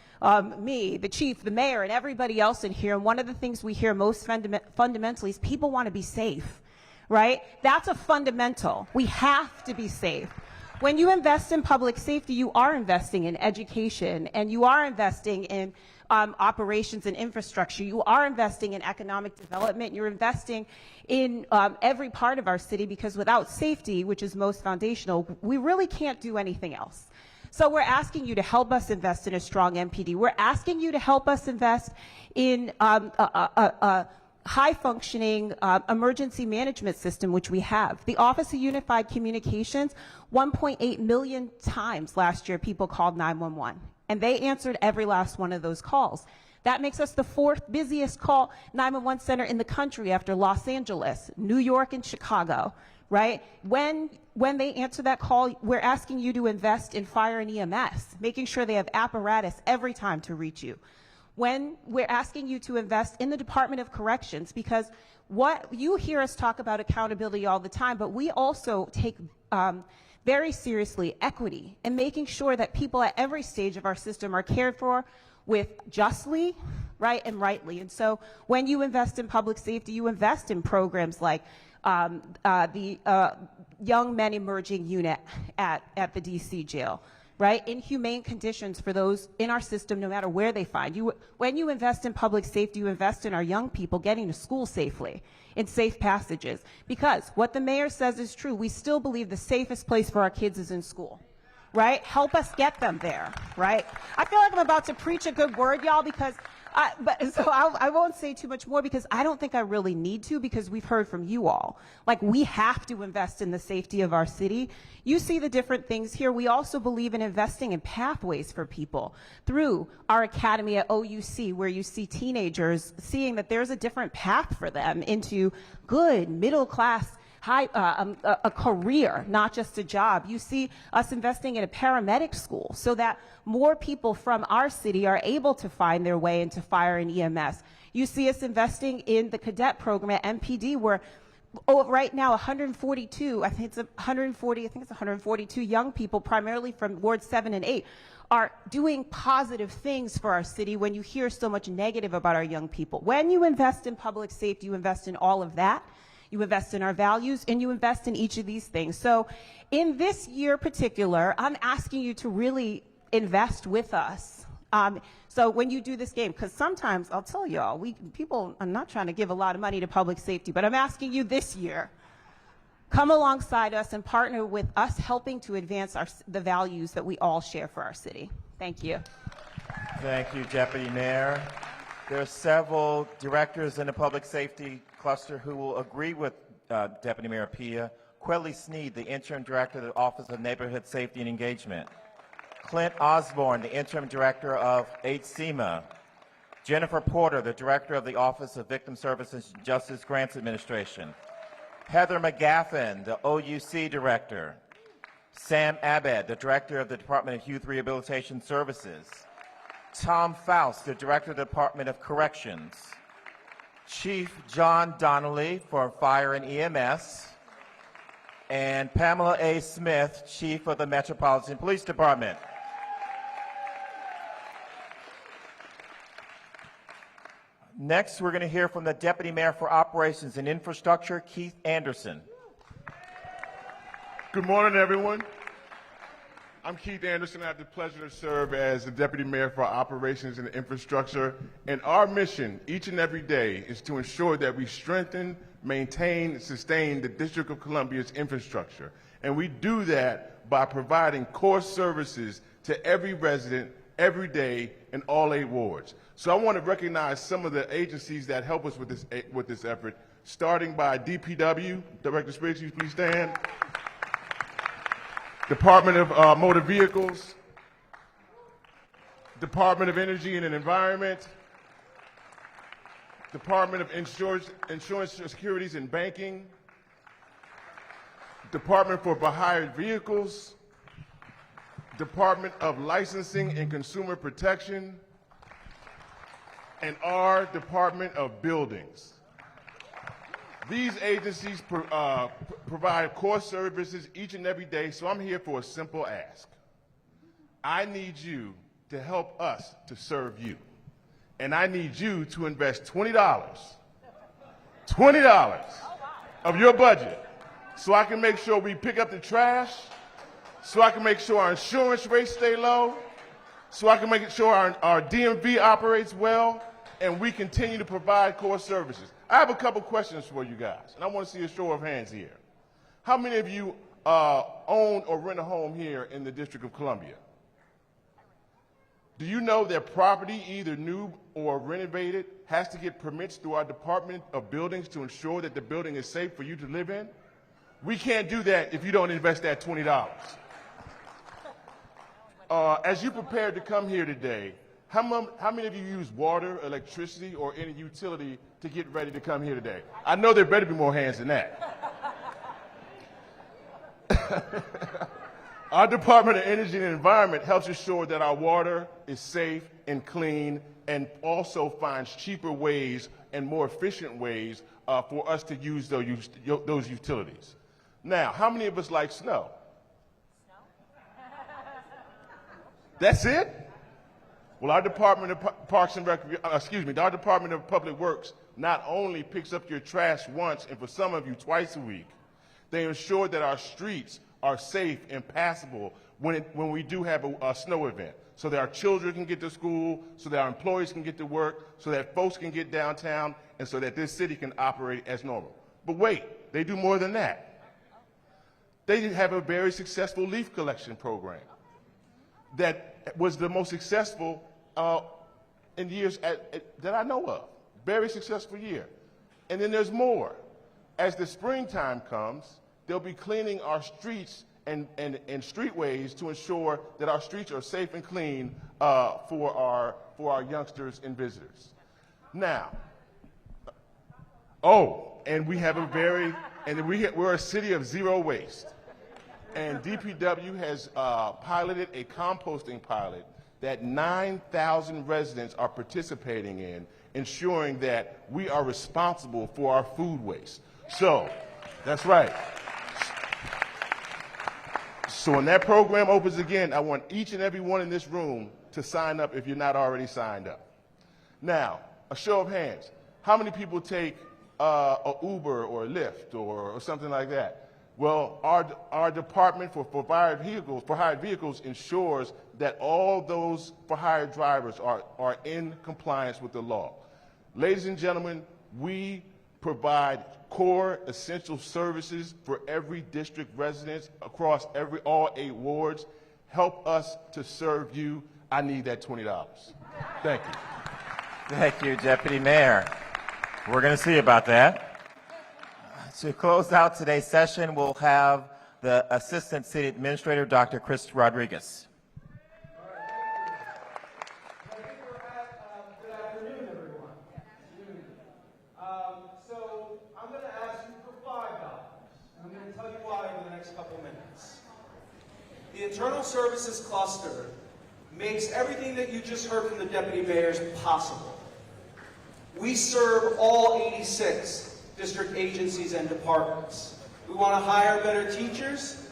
me, the chief, the mayor, and everybody else in here, and one of the things we hear most fundamentally is people want to be safe. Right? That's a fundamental. We have to be safe. When you invest in public safety, you are investing in education, and you are investing in operations and infrastructure. You are investing in economic development. You're investing in every part of our city, because without safety, which is most foundational, we really can't do anything else. So we're asking you to help us invest in a strong MPD. We're asking you to help us invest in high-functioning emergency management system, which we have. The Office of Unified Communications, 1.8 million times last year people called 911, and they answered every last one of those calls. That makes us the 4th busiest 911 center in the country after Los Angeles, New York, and Chicago, right? When they answer that call, we're asking you to invest in fire and EMS, making sure they have apparatus every time to reach you. When we're asking you to invest in the Department of Corrections, because what you hear us talk about accountability all the time, but we also take very seriously equity and making sure that people at every stage of our system are cared for with justly, right, and rightly. And so when you invest in public safety, you invest in programs like the Young Men Emerging Unit at the DC jail. Right? In humane conditions for those in our system, no matter where they find you. When you invest in public safety, you invest in our young people getting to school safely, in safe passages. Because what the mayor says is true. We still believe the safest place for our kids is in school. Right? Help us get them there. Right? I feel like I'm about to preach a good word, y'all, because I won't say too much more, because I don't think I really need to, because we've heard from you all. Like, we have to invest in the safety of our city. You see the different things here. We also believe in investing in pathways for people through our academy at OUC, where you see teenagers seeing that there's a different path for them into good, middle-class a career, not just a job. You see us investing in a paramedic school so that more people from our city are able to find their way into fire and EMS. You see us investing in the cadet program at MPD, where right now 142 young people, primarily from Ward 7 and 8, are doing positive things for our city when you hear so much negative about our young people. When you invest in public safety, you invest in all of that. You invest in our values, and you invest in each of these things. So in this year particular, I'm asking you to really invest with us. So when you do this game, because sometimes, I'll tell y'all, people are not trying to give a lot of money to public safety, but I'm asking you this year, come alongside us and partner with us helping to advance the values that we all share for our city. Thank you. Thank you, Deputy Mayor. There are several directors in the public safety cluster who will agree with Deputy Mayor Pia. Quelly Sneed, the interim director of the Office of Neighborhood Safety and Engagement. Clint Osborne, the interim director of HCMA. Jennifer Porter, the director of the Office of Victim Services and Justice Grants Administration. Heather McGaffin, the OUC director. Sam Abed, the director of the Department of Youth Rehabilitation Services. Tom Faust, the director of the Department of Corrections. Chief John Donnelly for Fire and EMS. And Pamela A. Smith, chief of the Metropolitan Police Department. Next, we're going to hear from the Deputy Mayor for Operations and Infrastructure, Keith Anderson. Good morning, everyone. I'm Keith Anderson. I have the pleasure to serve as the Deputy Mayor for Operations and Infrastructure. And our mission each and every day is to ensure that we strengthen, maintain, and sustain the District of Columbia's infrastructure. And we do that by providing core services to every resident, every day, in all 8 wards. So I want to recognize some of the agencies that help us with this effort, starting by DPW. Director Spriggs, you please stand. Department of Motor Vehicles, Department of Energy and Environment, Department of Insurance, Securities and Banking, Department for Hired Vehicles, Department of Licensing and Consumer Protection, and our Department of Buildings. These agencies provide core services each and every day, so I'm here for a simple ask. I need you to help us to serve you. And I need you to invest $20 of your budget so I can make sure we pick up the trash, so I can make sure our insurance rates stay low, so I can make sure our DMV operates well, and we continue to provide core services. I have a couple questions for you guys, and I want to see a show of hands here. How many of you own or rent a home here in the District of Columbia? Do you know that property, either new or renovated, has to get permits through our Department of Buildings to ensure that the building is safe for you to live in? We can't do that if you don't invest that $20. As you prepared to come here today, how many of you use water, electricity, or any utility to get ready to come here today? I know there better be more hands than that. Our Department of Energy and Environment helps ensure that our water is safe and clean, and also finds cheaper ways and more efficient ways for us to use those utilities. Now, how many of us like snow? That's it? Well, our Department of our Department of Public Works not only picks up your trash once, and for some of you twice a week, they ensure that our streets are safe and passable when we do have a snow event, so that our children can get to school, so that our employees can get to work, so that folks can get downtown, and so that this city can operate as normal. But wait, they do more than that. They have a very successful leaf collection program that was the most successful in years that I know of. Very successful year. And then there's more. As the springtime comes, they'll be cleaning our streets and streetways to ensure that our streets are safe and clean for our youngsters and visitors. Now, and we have a very And we're a city of zero waste. And DPW has piloted a composting pilot that 9,000 residents are participating in, ensuring that we are responsible for our food waste. So, that's right. So when that program opens again, I want each and every one in this room to sign up if you're not already signed up. Now, a show of hands. How many people take a Uber or a Lyft or something like that? Well, our department for hired vehicles ensures that all those for hired drivers are in compliance with the law. Ladies and gentlemen, we provide core essential services for every district resident across all 8 wards. Help us to serve you. I need that $20. Thank you. Thank you, Deputy Mayor. We're going to see about that. To close out today's session, we'll have the Assistant City Administrator, Dr. Chris Rodriguez. Good afternoon, everyone. So I'm going to ask you for $5. I'm going to tell you why in the next couple minutes. The Internal Services Cluster makes everything that you just heard from the Deputy Mayors possible. We serve all 86 district agencies and departments. We want to hire better teachers,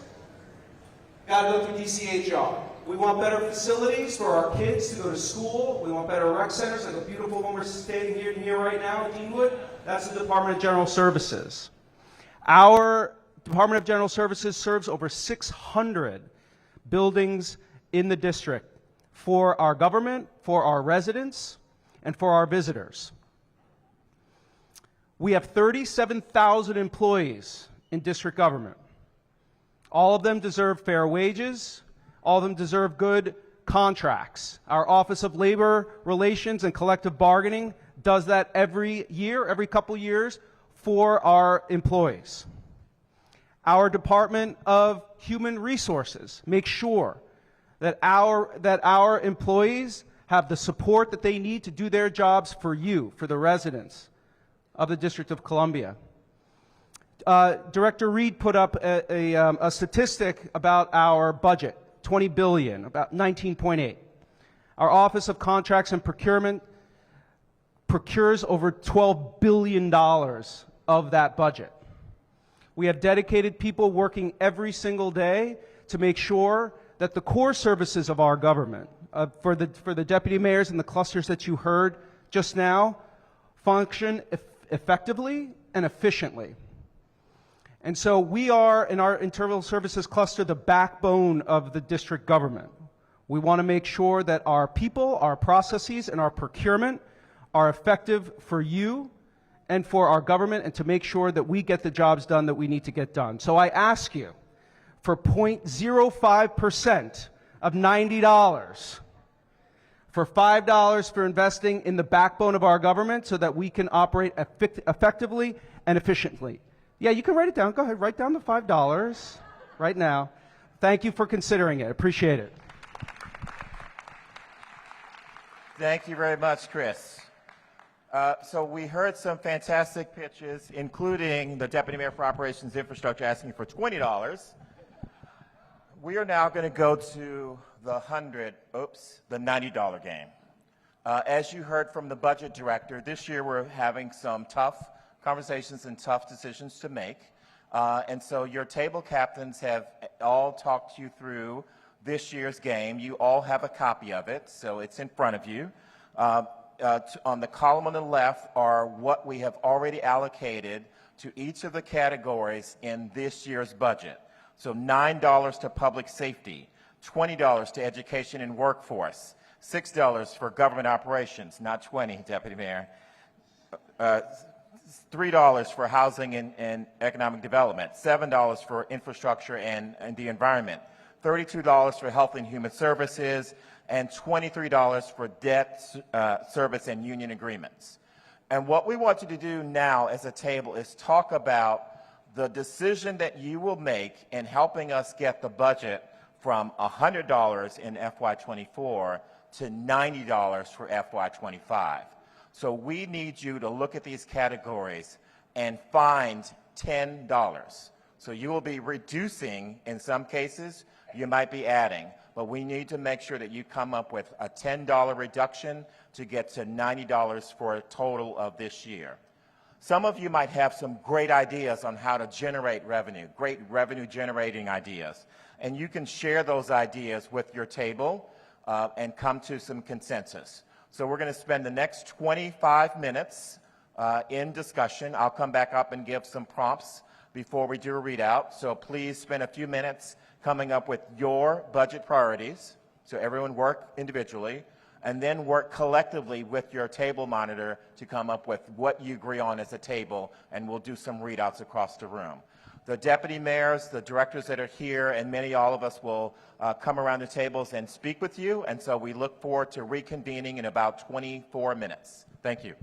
got to go through DCHR. We want better facilities for our kids to go to school. We want better rec centers, like the beautiful one we're standing here right now in Deanwood. That's the Department of General Services. Our Department of General Services serves over 600 buildings in the district for our government, for our residents, and for our visitors. We have 37,000 employees in district government. All of them deserve fair wages. All of them deserve good contracts. Our Office of Labor Relations and Collective Bargaining does that every year, every couple years, for our employees. Our Department of Human Resources makes sure that our employees have the support that they need to do their jobs for you, for the residents of the District of Columbia. Director Reed put up a statistic about our budget, $20 billion, about 19.8. Our Office of Contracts and Procurement procures over $12 billion of that budget. We have dedicated people working every single day to make sure that the core services of our government, for the deputy mayors and the clusters that you heard just now, function effectively and efficiently. And so we are, in our internal services cluster, the backbone of the district government. We want to make sure that our people, our processes, and our procurement are effective for you and for our government, and to make sure that we get the jobs done that we need to get done. So I ask you for 0.05% of $90, for $5 for investing in the backbone of our government so that we can operate effectively and efficiently. Yeah, you can write it down. Go ahead, write down the $5 right now. Thank you for considering it. Appreciate it. Thank you very much, Chris. So we heard some fantastic pitches, including the Deputy Mayor for Operations Infrastructure asking for $20. We are now going to go to the $90 game. As you heard from the budget director, this year we're having some tough conversations and tough decisions to make. And so your table captains have all talked you through this year's game. You all have a copy of it, so it's in front of you. On the column on the left are what we have already allocated to each of the categories in this year's budget. So $9 to public safety, $20 to education and workforce, $6 for government operations, not 20, Deputy Mayor, $3 for housing and economic development, $7 for infrastructure and the environment, $32 for health and human services, and $23 for debt service and union agreements. And what we want you to do now as a table is talk about the decision that you will make in helping us get the budget from $100 in FY'24 to $90 for FY'25. So we need you to look at these categories and find $10. So you will be reducing in some cases, you might be adding, but we need to make sure that you come up with a $10 reduction to get to $90 for a total of this year. Some of you might have some great ideas on how to generate revenue, great revenue generating ideas, and you can share those ideas with your table and come to some consensus. So we're going to spend the next 25 minutes in discussion. I'll come back up and give some prompts before we do a readout. So please spend a few minutes coming up with your budget priorities. So everyone work individually, and then work collectively with your table monitor to come up with what you agree on as a table, and we'll do some readouts across the room. The deputy mayors, the directors that are here, and many, all of us will come around the tables and speak with you, and so we look forward to reconvening in about 24 minutes. Thank you.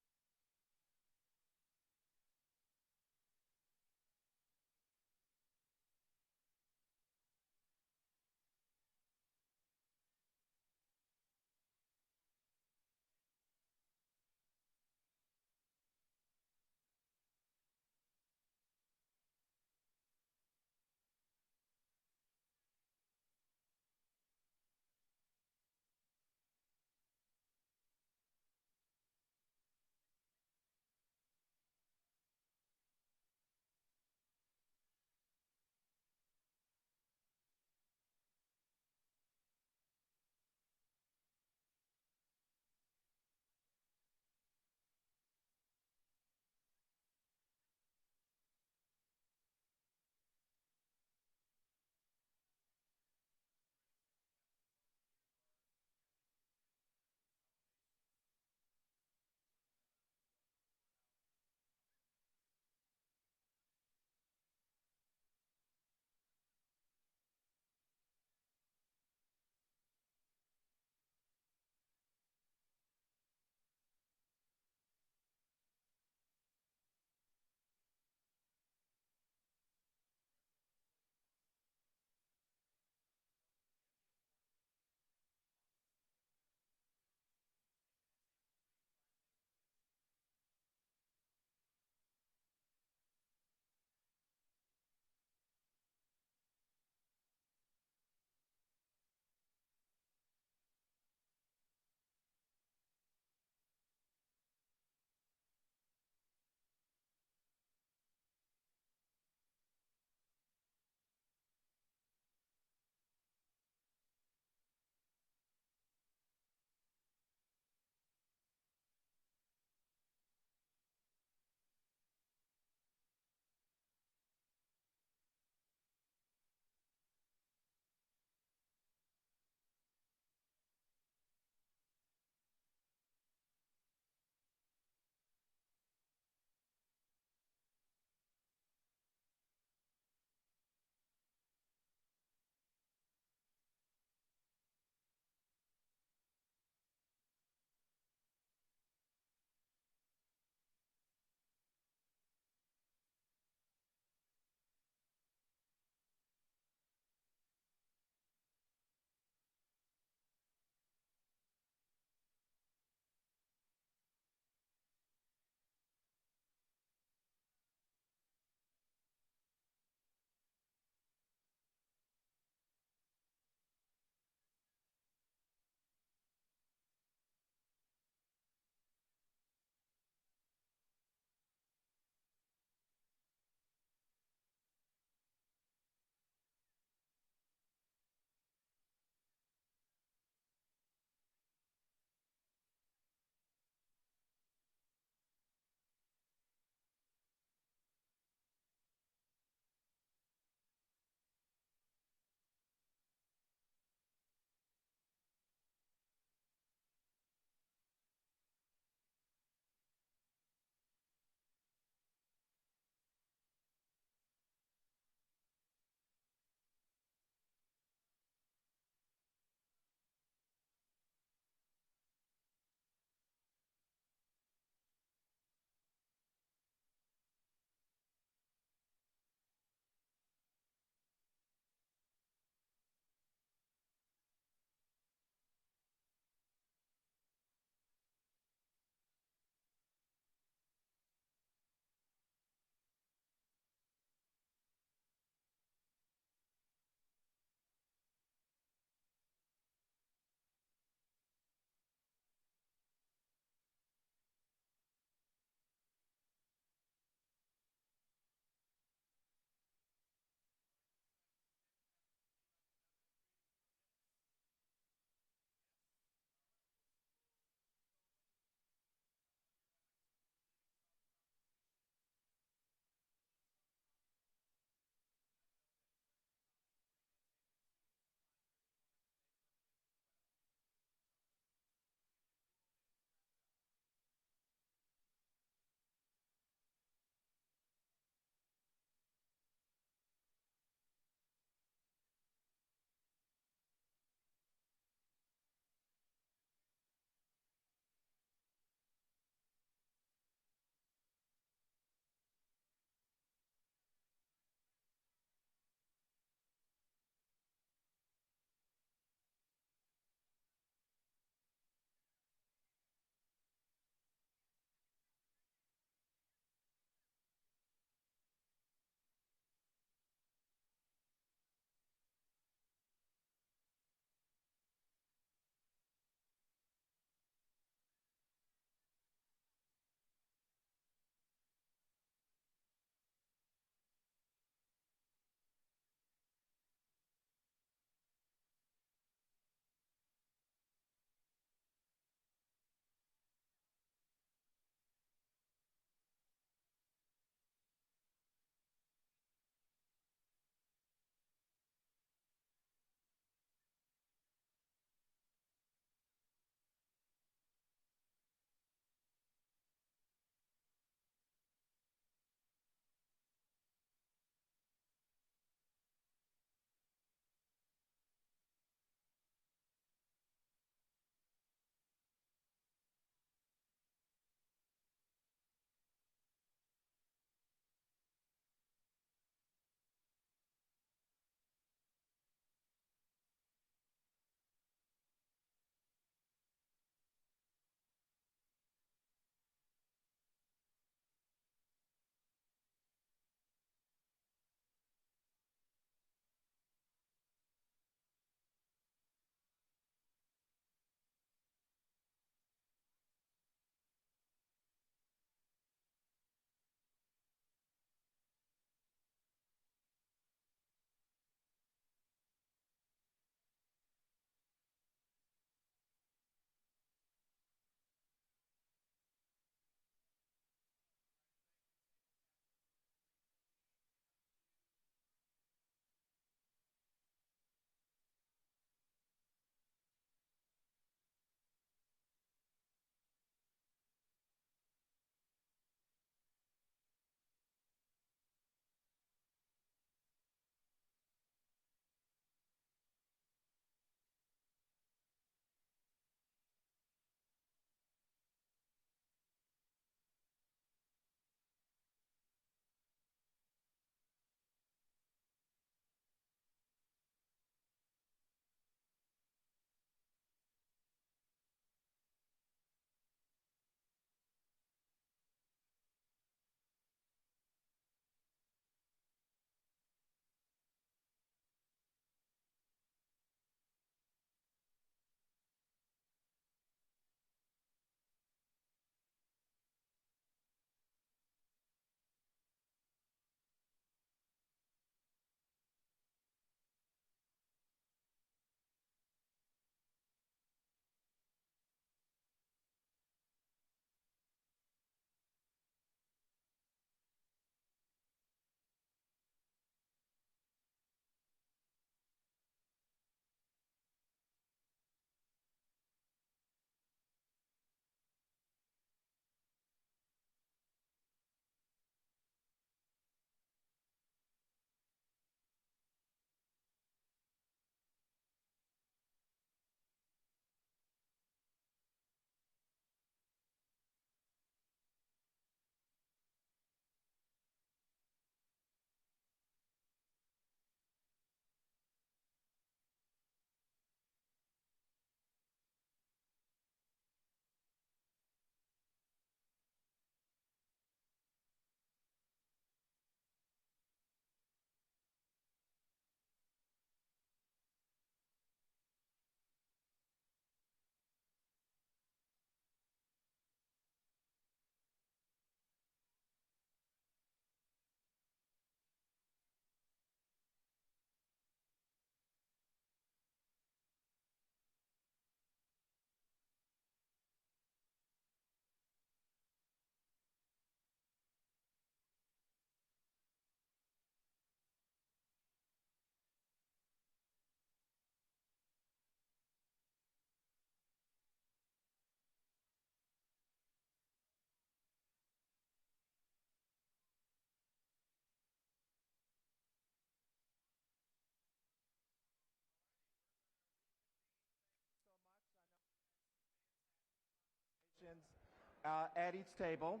at each table.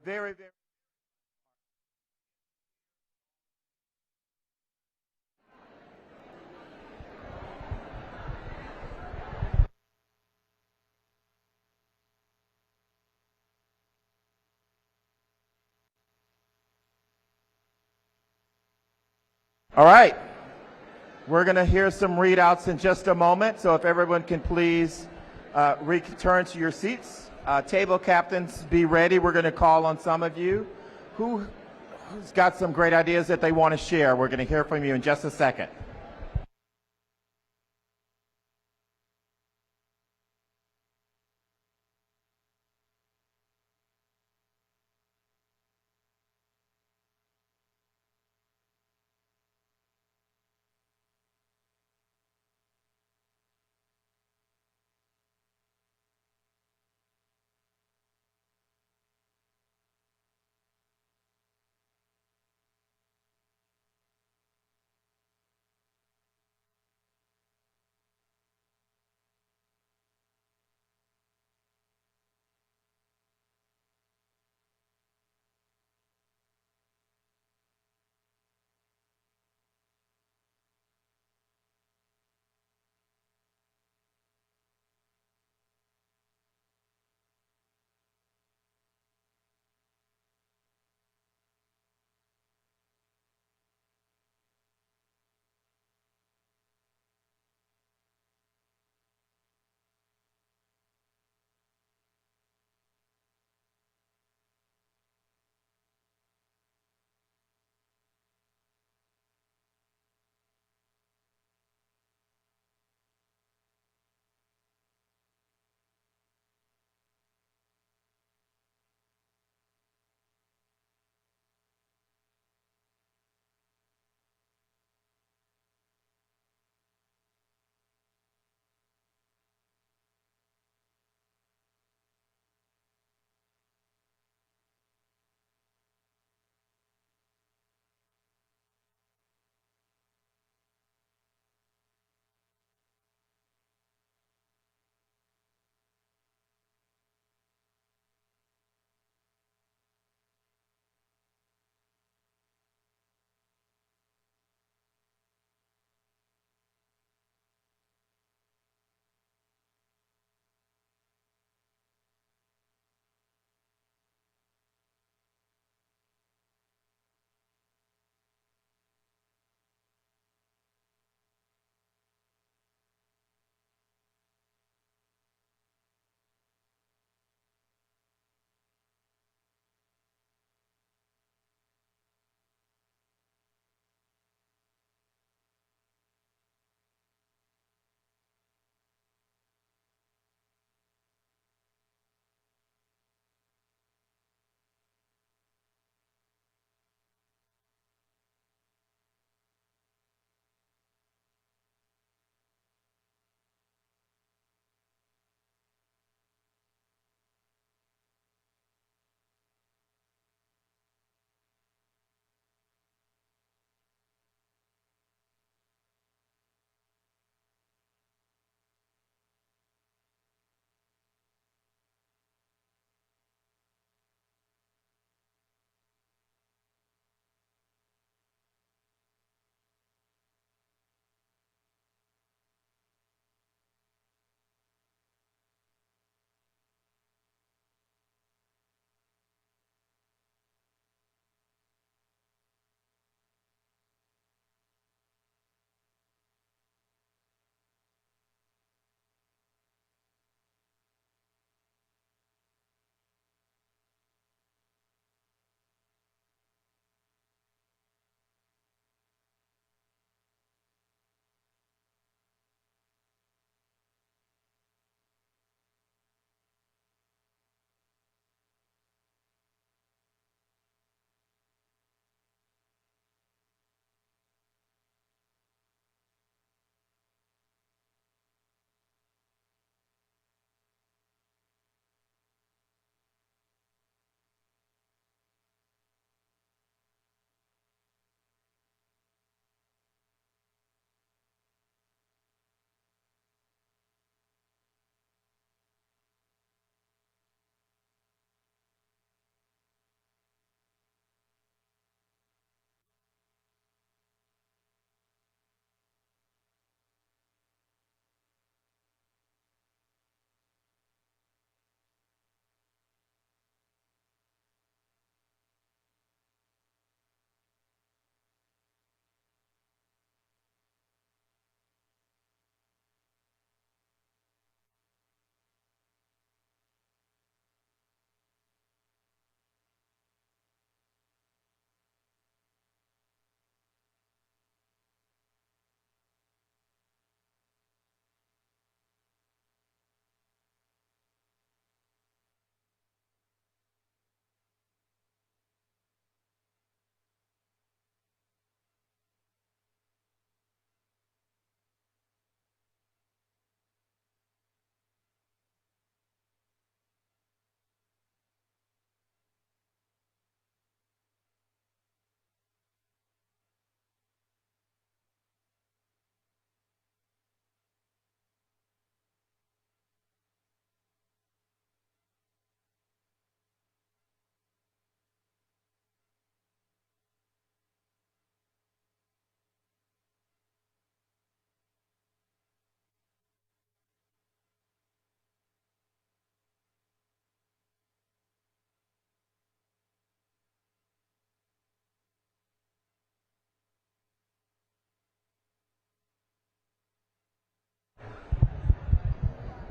Very, very. All right. We're going to hear some readouts in just a moment, so if everyone can please return to your seats. Table captains, be ready. We're going to call on some of you who's got some great ideas that they want to share. We're going to hear from you in just a second.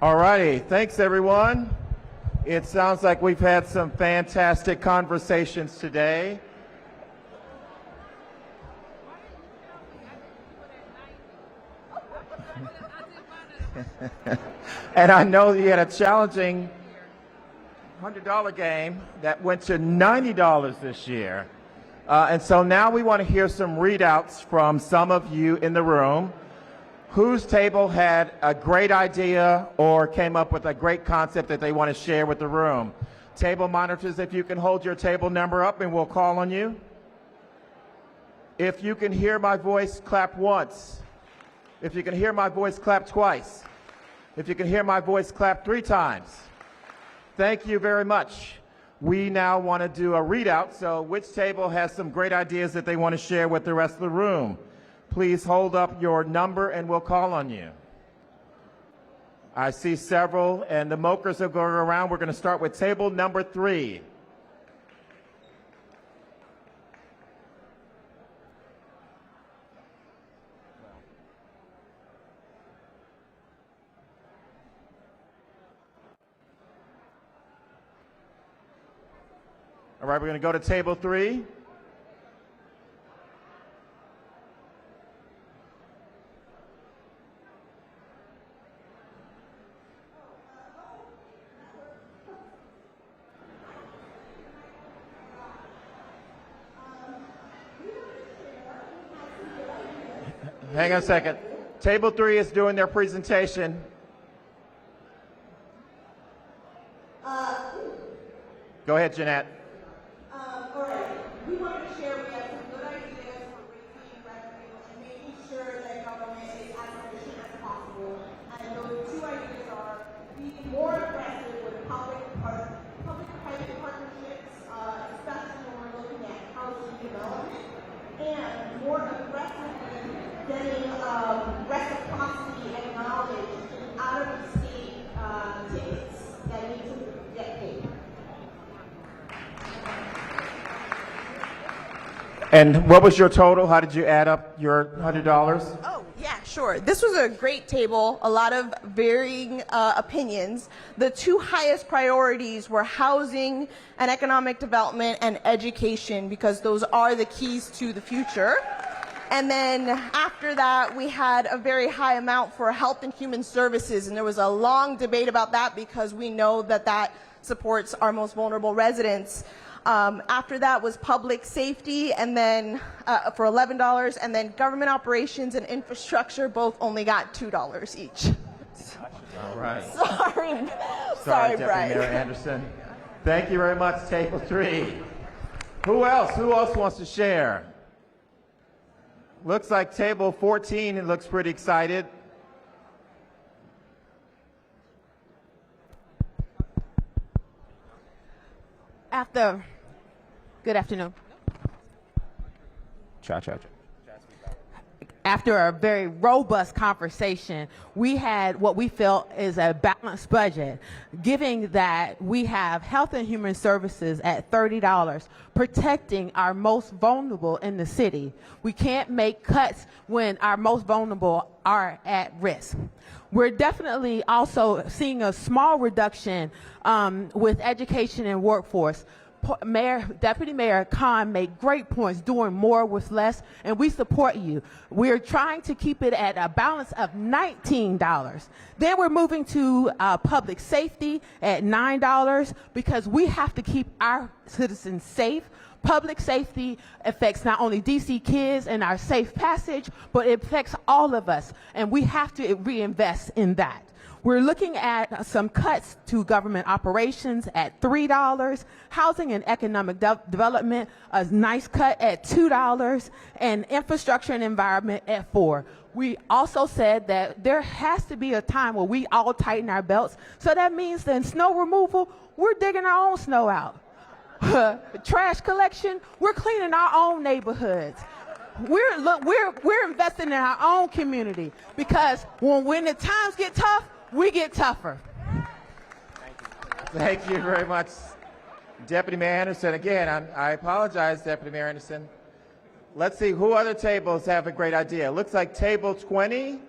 All righty, thanks everyone. It sounds like we've had some fantastic conversations today. And I know you had a challenging $100 game that went to $90 this year. And so now we want to hear some readouts from some of you in the room whose table had a great idea or came up with a great concept that they want to share with the room. Table monitors, if you can hold your table number up and we'll call on you. If you can hear my voice, clap once. If you can hear my voice, clap twice. If you can hear my voice, clap 3 times. Thank you very much. We now want to do a readout, so which table has some great ideas that they want to share with the rest of the room? Please hold up your number and we'll call on you. I see several, and the mokers are going around. We're going to start with table number 3. All right, we're going to go to table 3. Hang on a second. Table 3 is doing their presentation. Go ahead, Jeanette. All right. We wanted to share, we have some good ideas for raising revenue and making sure that government is as efficient as possible. And those 2 ideas are being more aggressive with public-private partnerships, especially when we're looking at housing development, and more aggressively getting reciprocity acknowledged in out-of-state tickets that need to get paid. And what was your total? How did you add up your $100? Oh, yeah, sure. This was a great table, a lot of varying opinions. The 2 highest priorities were housing and economic development and education, because those are the keys to the future. And then after that, we had a very high amount for health and human services, and there was a long debate about that because we know that that supports our most vulnerable residents. After that was public safety, and then for $11, and then government operations and infrastructure both only got $2 each. All right. Sorry, Deputy Brian. Mayor Anderson. Thank you very much, table 3. Who else? Who else wants to share? Looks like table 14, it looks pretty excited. Good afternoon. After a very robust conversation, we had what we felt is a balanced budget, given that we have health and human services at $30, protecting our most vulnerable in the city. We can't make cuts when our most vulnerable are at risk. We're definitely also seeing a small reduction with education and workforce. Deputy Mayor Khan made great points, doing more with less, and we support you. We're trying to keep it at a balance of $19. Then we're moving to public safety at $9 because we have to keep our citizens safe. Public safety affects not only DC kids and our safe passage, but it affects all of us, and we have to reinvest in that. We're looking at some cuts to government operations at $3, housing and economic development, a nice cut at $2, and infrastructure and environment at $4. We also said that there has to be a time where we all tighten our belts. So that means that in snow removal, we're digging our own snow out. Trash collection, we're cleaning our own neighborhoods. We're investing in our own community, because when the times get tough, we get tougher. Thank you very much, Deputy Mayor Anderson. Again, I apologize, Deputy Mayor Anderson. Let's see, who other tables have a great idea? Looks like table 20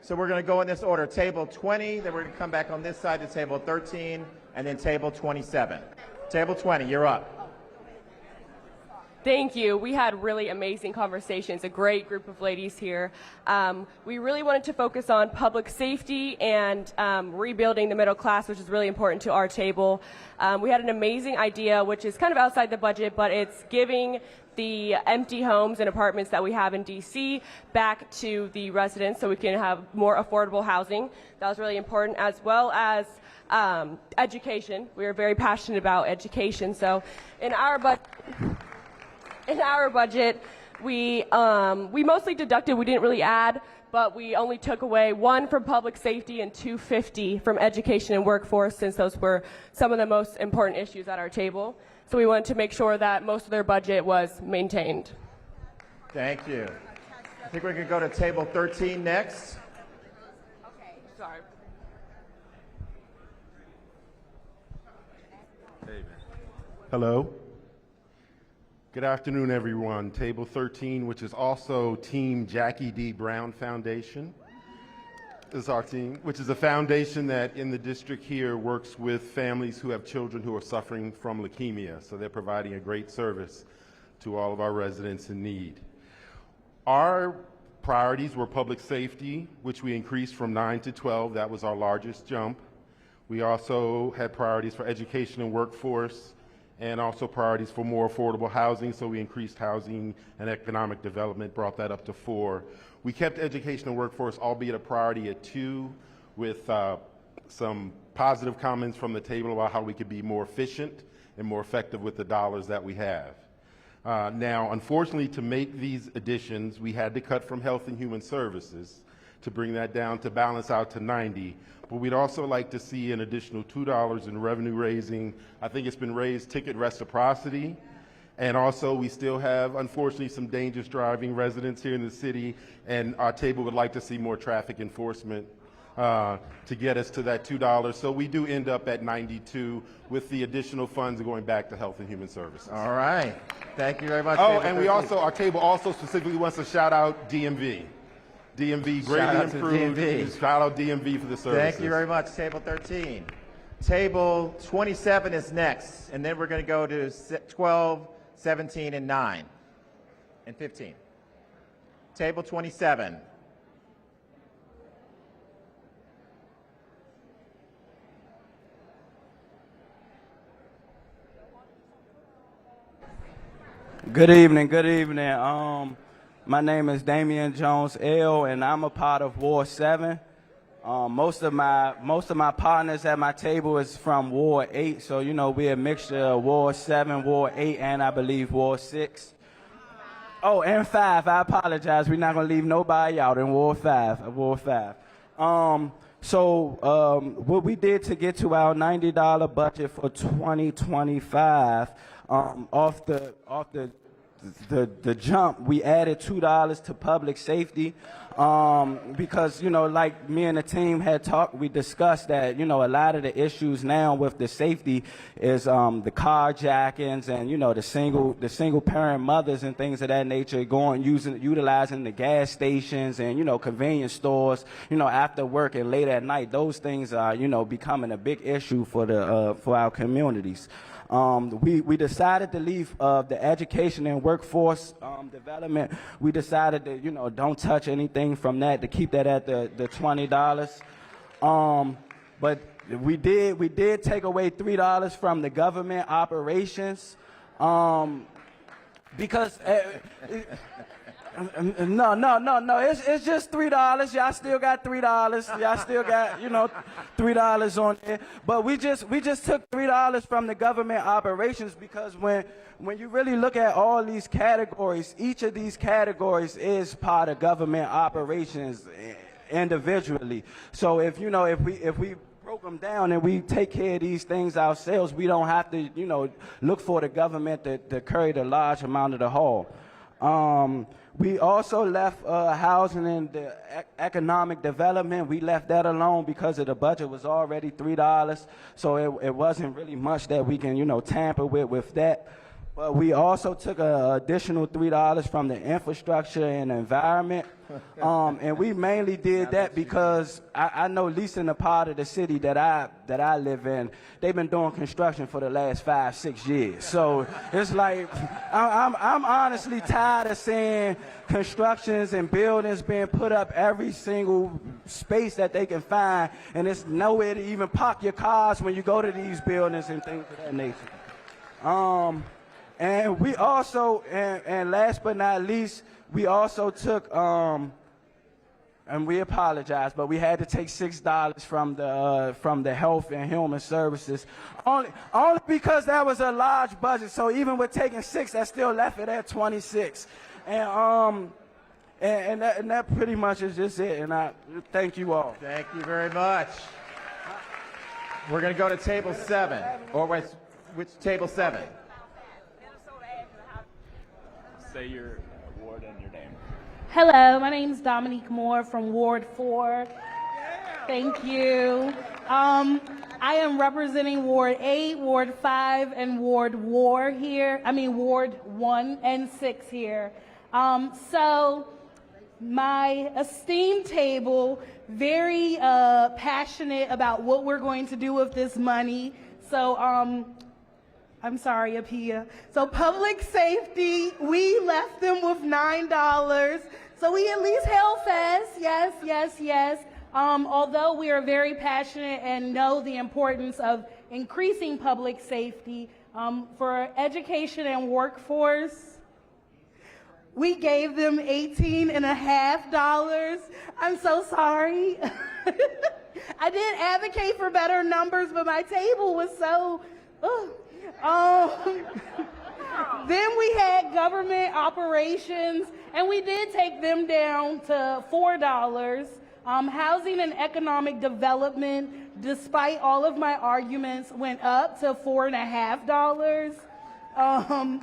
So we're going to go in this order. Table 20, then we're going to come back on this side to table 13, and then table 27. Table 20, you're up. Thank you. We had really amazing conversations, a great group of ladies here. We really wanted to focus on public safety and rebuilding the middle class, which is really important to our table. We had an amazing idea, which is kind of outside the budget, but it's giving the empty homes and apartments that we have in D.C. back to the residents so we can have more affordable housing. That was really important, as well as education. We are very passionate about education. So in our budget, we mostly deducted. We didn't really add, but we only took away 1 from public safety and $250 from education and workforce, since those were some of the most important issues at our table. So we wanted to make sure that most of their budget was maintained. Thank you. I think we're going to go to table 13 next. Okay, sorry. Hello. Good afternoon, everyone. Table 13, which is also Team Jackie D. Brown Foundation, is our team, which is a foundation that in the district here works with families who have children who are suffering from leukemia. So they're providing a great service to all of our residents in need. Our priorities were public safety, which we increased from 9 to 12. That was our largest jump. We also had priorities for education and workforce, and also priorities for more affordable housing, so we increased housing and economic development, brought that up to 4. We kept education and workforce, albeit a priority, at 2, with some positive comments from the table about how we could be more efficient and more effective with the dollars that we have. Now, unfortunately, to make these additions, we had to cut from Health and Human Services to bring that down to balance out to 90. But we'd also like to see an additional $2 in revenue raising. I think it's been raised ticket reciprocity. And also we still have, unfortunately, some dangerous driving residents here in the city, and our table would like to see more traffic enforcement to get us to that $2. So we do end up at 92 with the additional funds going back to Health and Human Services. All right. Thank you very much. Oh, and we also, our table also specifically wants to shout out DMV. DMV greatly improved. Shout out DMV for the services. Thank you very much. Table 13. Table 27 is next, and then we're going to go to 12, 17, and 9, and 15. Table 27. Good evening. Good evening. My name is Damian Jones L, and I'm a part of Ward 7. Most of my partners at my table is from Ward 8, so you know we're a mixture of Ward 7, Ward 8, and I believe Ward 6. Oh, and 5. I apologize. We're not gonna leave nobody out in Ward 5. Ward 5. What we did to get to our $90 budget for 2025, off the jump, we added $2 to public safety, because, you know, like me and the team had talked, we discussed that, you know, a lot of the issues now with the safety is the carjackings and, you know, the single parent mothers and things of that nature utilizing the gas stations and, you know, convenience stores, you know, after work and late at night. Those things are, you know, becoming a big issue for our communities. We decided to leave the education and workforce development. We decided to, you know, don't touch anything from that, to keep that at the $20. But we did take away $3 from the government operations, because no, it's just $3. Y'all still got $3. Y'all still got, you know, $3 on there. But we just took $3 from the government operations, because when you really look at all these categories, each of these categories is part of government operations individually. So if we broke them down and we take care of these things ourselves, we don't have to, you know, look for the government to carry the large amount of the haul. We also left housing and the economic development. We left that alone because the budget was already $3, so it wasn't really much that we can, you know, tamper with that. But we also took an additional $3 from the infrastructure and environment. And we mainly did that because I know, at least in the part of the city that I live in, they've been doing construction for the last 5-6 years. So it's like, I'm honestly tired of seeing constructions and buildings being put up every single space that they can find, and there's nowhere to even park your cars when you go to these buildings and things of that nature. And we also, and last but not least, we also took, and we apologize, but we had to take $6 from the health and human services, only because that was a large budget. So even with taking $6, that still left it at $26. And that pretty much is just it. And I thank you all. Thank you very much. We're going to go to table 7, or which table 7? Say your ward and your name. Hello, my name is Dominique Moore from Ward 4. Thank you. I am representing Ward 8, Ward 5, and Ward 1 and 6 here. So my esteemed table, very passionate about what we're going to do with this money. So I'm sorry, Apia. So public safety, we left them with $9. So we at least held fast. Yes, yes, yes. Although we are very passionate and know the importance of increasing public safety, for education and workforce, we gave them $18.50. I'm so sorry. I did advocate for better numbers, but my table was so, then we had government operations, and we did take them down to $4. Housing and economic development, despite all of my arguments, went up to $4.50.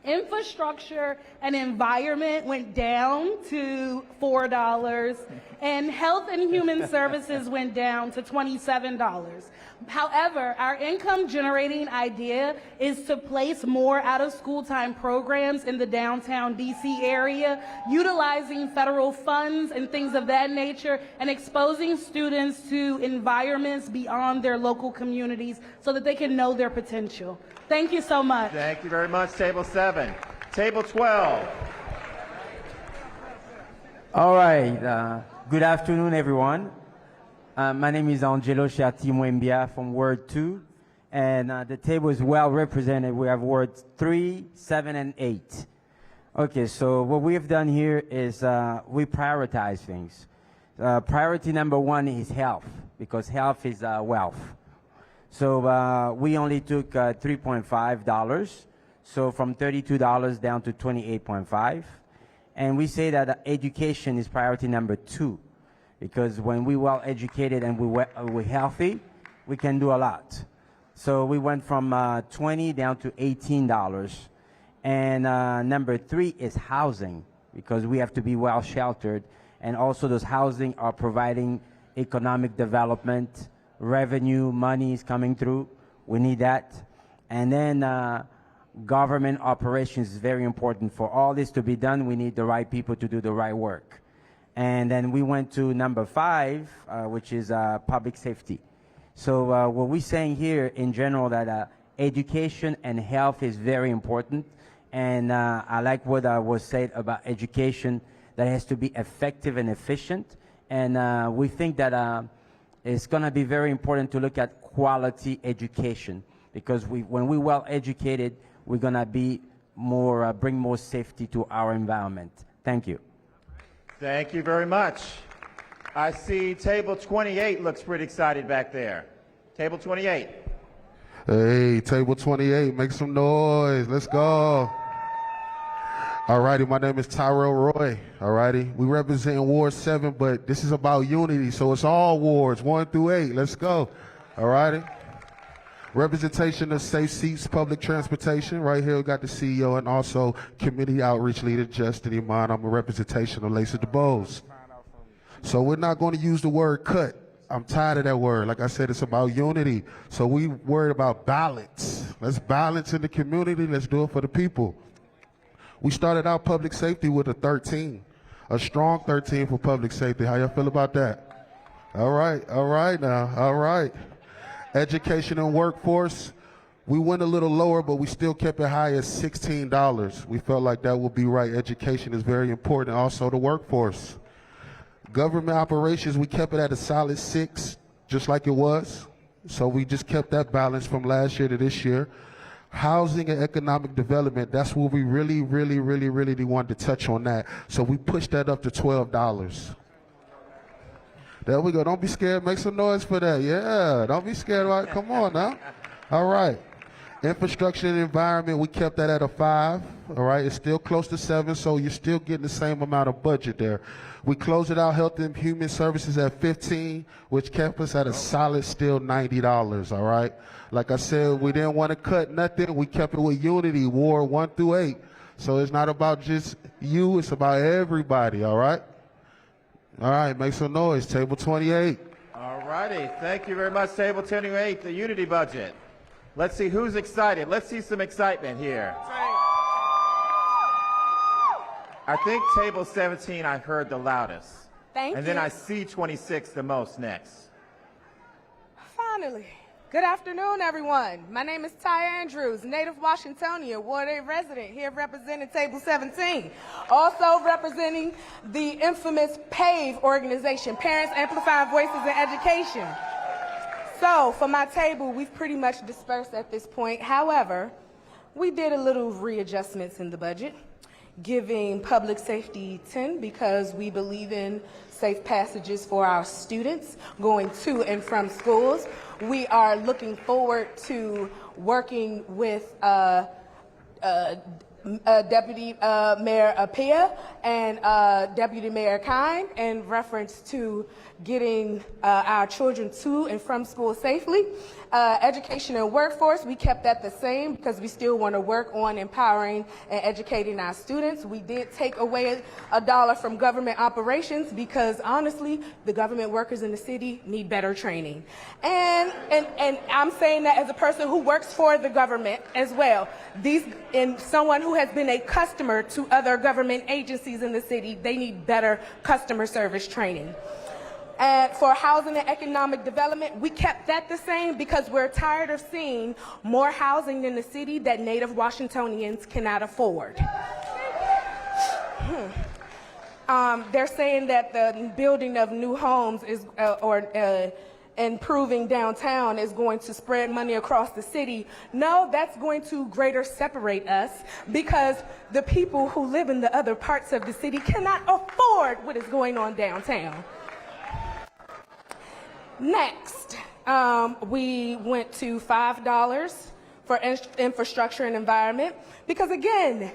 Infrastructure and environment went down to $4, and health and human services went down to $27. However, our income generating idea is to place more out of school time programs in the downtown DC area, utilizing federal funds and things of that nature, and exposing students to environments beyond their local communities so that they can know their potential. Thank you so much. Thank you very much, table 7. Table 12. All right. Good afternoon, everyone. My name is Angelo Chiati-Mwembia from Ward 2, and the table is well represented. We have Wards 3, 7, and 8. Okay, so what we have done here is we prioritize things. Priority number 1 is health, because health is wealth. So we only took $3.5, so from $32 down to $28.5. And we say that education is priority number 2, because when we're well educated and we're healthy, we can do a lot. So we went from $20 down to $18. And number 3 is housing, because we have to be well sheltered. And also those housing are providing economic development, revenue, money is coming through. We need that. And then government operations is very important. For all this to be done, we need the right people to do the right work. And then we went to number 5, which is public safety. So what we're saying here in general that education and health is very important. And I like what was said about education, that it has to be effective and efficient. And we think that it's going to be very important to look at quality education, because when we're well educated, we're going to be more, bring more safety to our environment. Thank you. Thank you very much. I see table 28 looks pretty excited back there. Table 28. Hey, table 28, make some noise. Let's go. All righty, my name is Tyrell Roy. All righty, we represent Ward 7, but this is about unity, so it's all wards, 1 through 8. Let's go. All righty. Representation of safe seats, public transportation. Right here we got the CEO and also community outreach leader, Justin Iman. I'm a representation of Lacey DuBose. So we're not going to use the word cut. I'm tired of that word. Like I said, it's about unity. So we worried about balance. Let's balance in the community. Let's do it for the people. We started out public safety with a 13, a strong 13 for public safety. How y'all feel about that? All right now, all right. Education and workforce, we went a little lower, but we still kept it high at $16. We felt like that would be right. Education is very important, also the workforce. Government operations, we kept it at a solid 6, just like it was. So we just kept that balance from last year to this year. Housing and economic development, that's what we really wanted to touch on that. So we pushed that up to $12. There we go. Don't be scared. Make some noise for that. Yeah, don't be scared about it. Come on now. All right. Infrastructure and environment, we kept that at a 5. All right. It's still close to 7, so you're still getting the same amount of budget there. We closed it out, health and human services at 15, which kept us at a solid still $90. All right. Like I said, we didn't want to cut nothing. We kept it with unity, Ward 1 through 8. So it's not about just you. It's about everybody. All right. All right, make some noise. Table 28. All righty. Thank you very much, Table 28, the Unity budget. Let's see who's excited. Let's see some excitement here. I think Table 17 I heard the loudest. Thank you. And then I see 26 the most next. Finally. Good afternoon, everyone. My name is Ty Andrews, native Washingtonian, Ward 8 resident, here representing Table 17. Also representing the infamous PAVE organization, Parents Amplifying Voices in Education. So for my table, we've pretty much dispersed at this point. However, we did a little readjustments in the budget, giving public safety 10 because we believe in safe passages for our students going to and from schools. We are looking forward to working with Deputy Mayor Apia and Deputy Mayor Kine in reference to getting our children to and from school safely. Education and workforce, we kept that the same because we still want to work on empowering and educating our students. We did take away $1 from government operations because honestly, the government workers in the city need better training. And I'm saying that as a person who works for the government as well. And someone who has been a customer to other government agencies in the city, they need better customer service training. And for housing and economic development, we kept that the same because we're tired of seeing more housing in the city that native Washingtonians cannot afford. They're saying that the building of new homes is, improving downtown is going to spread money across the city. No, that's going to greater separate us because the people who live in the other parts of the city cannot afford what is going on downtown. Next, we went to $5 for infrastructure and environment because again,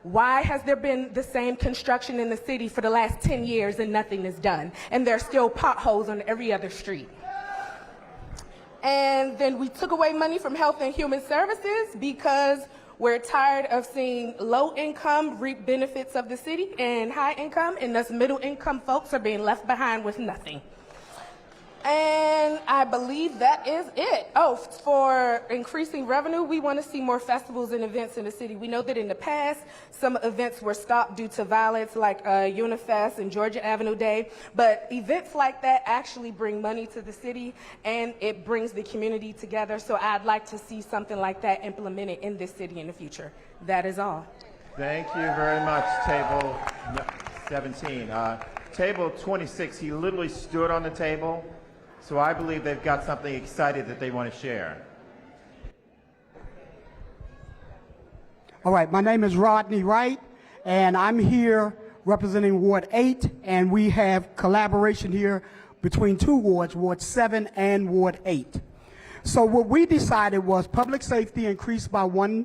why has there been the same construction in the city for the last 10 years and nothing is done? And there's still potholes on every other street. And then we took away money from health and human services because we're tired of seeing low income reap benefits of the city and high income and thus middle income folks are being left behind with nothing. And I believe that is it. Oh, for increasing revenue, we want to see more festivals and events in the city. We know that in the past, some events were stopped due to violence like Unifest and Georgia Avenue Day, but events like that actually bring money to the city and it brings the community together. So I'd like to see something like that implemented in this city in the future. That is all. Thank you very much, Table 17. Table 26, he literally stood on the table. So I believe they've got something exciting that they want to share. All right, my name is Rodney Wright, and I'm here representing Ward 8, and we have collaboration here between two wards, Ward 7 and Ward 8. So what we decided was public safety increased by $1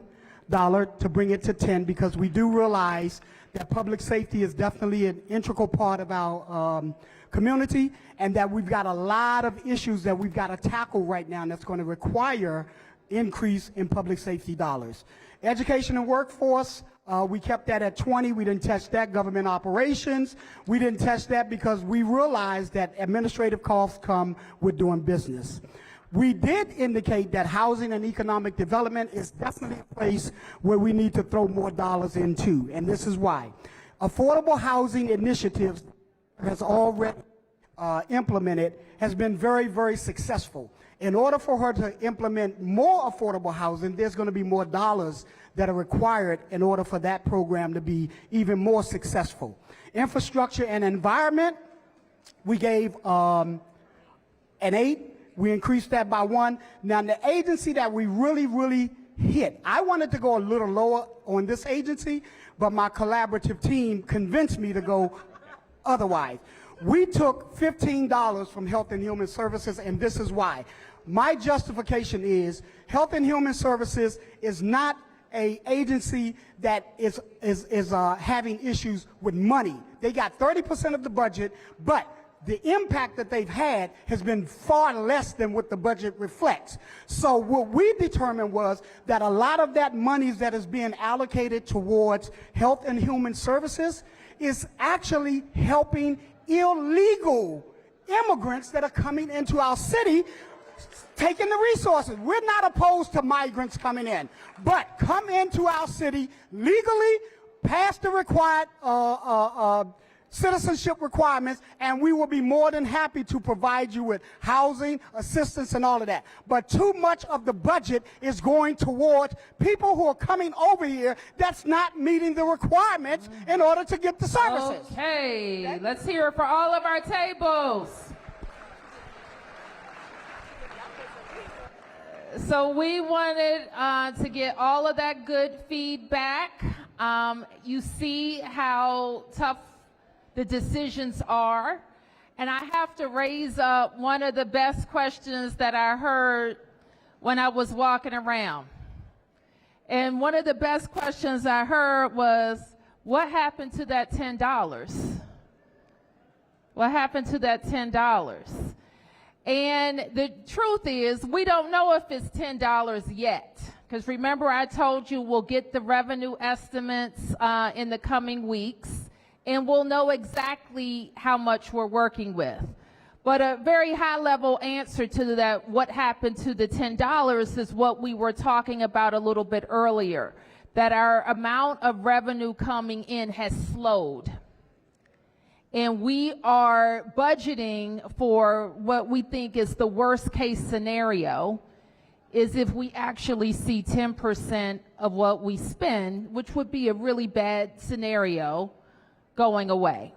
to bring it to 10 because we do realize that public safety is definitely an integral part of our community and that we've got a lot of issues that we've got to tackle right now and that's going to require increase in public safety dollars. Education and workforce, We kept that at 20. We didn't touch that. Government operations, we didn't touch that because we realized that administrative costs come with doing business. We did indicate that housing and economic development is definitely a place where we need to throw more dollars into, and this is why. Affordable housing initiatives has already implemented has been very, very successful. In order for her to implement more affordable housing, there's going to be more dollars that are required in order for that program to be even more successful. Infrastructure and environment, we gave an 8. We increased that by 1. Now, the agency that we really hit, I wanted to go a little lower on this agency, but my collaborative team convinced me to go otherwise. We took $15 from Health and Human Services, and this is why. My justification is Health and Human Services is not an agency that is having issues with money. They got 30% of the budget, but the impact that they've had has been far less than what the budget reflects. So what we determined was that a lot of that money that is being allocated towards Health and Human Services is actually helping illegal immigrants that are coming into our city, taking the resources. We're not opposed to migrants coming in, but come into our city legally, pass the required citizenship requirements, and we will be more than happy to provide you with housing, assistance, and all of that. But too much of the budget is going towards people who are coming over here that's not meeting the requirements in order to get the services. Okay, let's hear it for all of our tables. So we wanted to get all of that good feedback. You see how tough the decisions are. And I have to raise up one of the best questions that I heard when I was walking around. And one of the best questions I heard was, what happened to that $10? What happened to that $10? And the truth is, we don't know if it's $10 yet. Because remember, I told you we'll get the revenue estimates in the coming weeks, and we'll know exactly how much we're working with. But a very high-level answer to that, what happened to the $10, is what we were talking about a little bit earlier, that our amount of revenue coming in has slowed. And we are budgeting for what we think is the worst-case scenario, is if we actually see 10% of what we spend, which would be a really bad scenario, going away.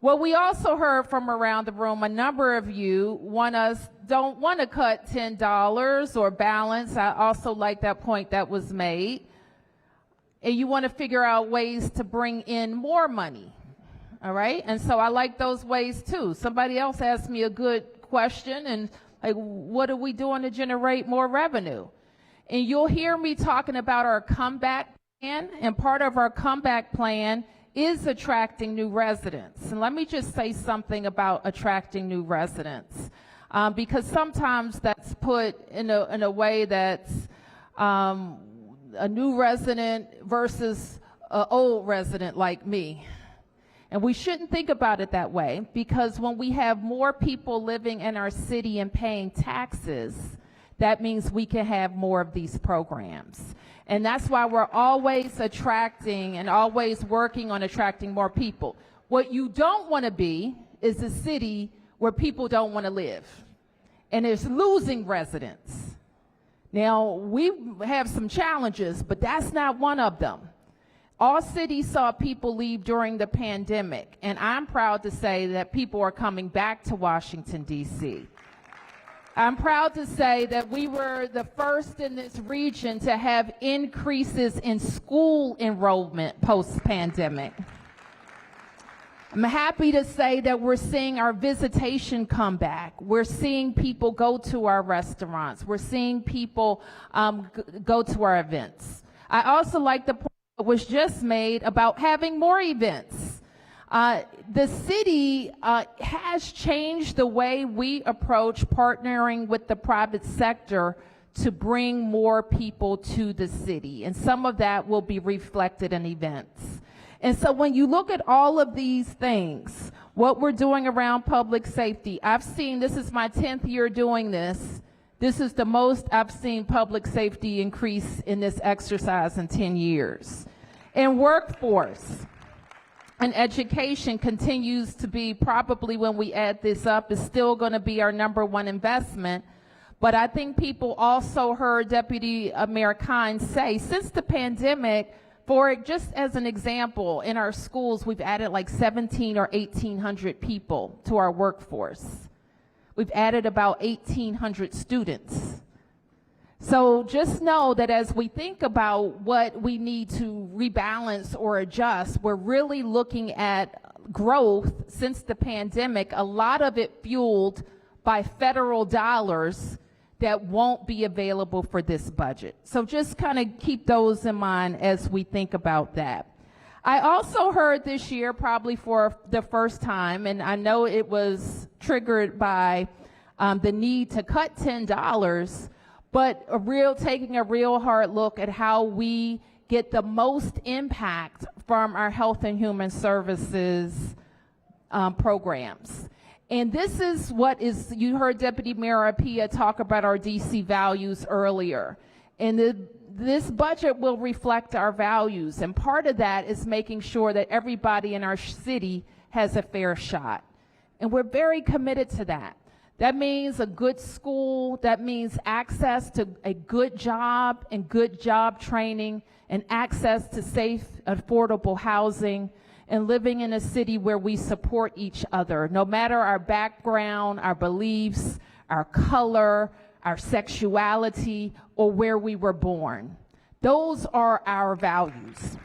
Well, we also heard from around the room, a number of you don't want to cut $10 or balance. I also like that point that was made. And you want to figure out ways to bring in more money. All right? And so I like those ways too. Somebody else asked me a good question, and like, what are we doing to generate more revenue? And you'll hear me talking about our comeback plan, and part of our comeback plan is attracting new residents. And let me just say something about attracting new residents, because sometimes that's put in a way that's a new resident versus an old resident like me. And we shouldn't think about it that way, because when we have more people living in our city and paying taxes, that means we can have more of these programs. And that's why we're always attracting and always working on attracting more people. What you don't want to be is a city where people don't want to live, and it's losing residents. Now, we have some challenges, but that's not one of them. All cities saw people leave during the pandemic, and I'm proud to say that people are coming back to Washington, D.C. I'm proud to say that we were the first in this region to have increases in school enrollment post-pandemic. I'm happy to say that we're seeing our visitation come back. We're seeing people go to our restaurants. We're seeing people go to our events. I also like the point that was just made about having more events. The city has changed the way we approach partnering with the private sector to bring more people to the city. And some of that will be reflected in events. And so when you look at all of these things, what we're doing around public safety, I've seen, this is my 10th year doing this. This is the most I've seen public safety increase in this exercise in 10 years. And workforce and education continues to be, probably when we add this up, is still going to be our #1 investment. But I think people also heard Deputy Mayor Kynes say, since the pandemic, for just as an example, in our schools, we've added like 17 or 1,800 people to our workforce. We've added about 1,800 students. So just know that as we think about what we need to rebalance or adjust, we're really looking at growth since the pandemic, a lot of it fueled by federal dollars that won't be available for this budget. So just kind of keep those in mind as we think about that. I also heard this year, probably for the first time, and I know it was triggered by the need to cut $10, but taking a real hard look at how we get the most impact from our health and human services programs. And this is what is, you heard Deputy Mayor Apia talk about our DC values earlier. And this budget will reflect our values. And part of that is making sure that everybody in our city has a fair shot. And we're very committed to that. That means a good school, that means access to a good job and good job training, and access to safe, affordable housing, and living in a city where we support each other, no matter our background, our beliefs, our color, our sexuality, or where we were born. Those are our values.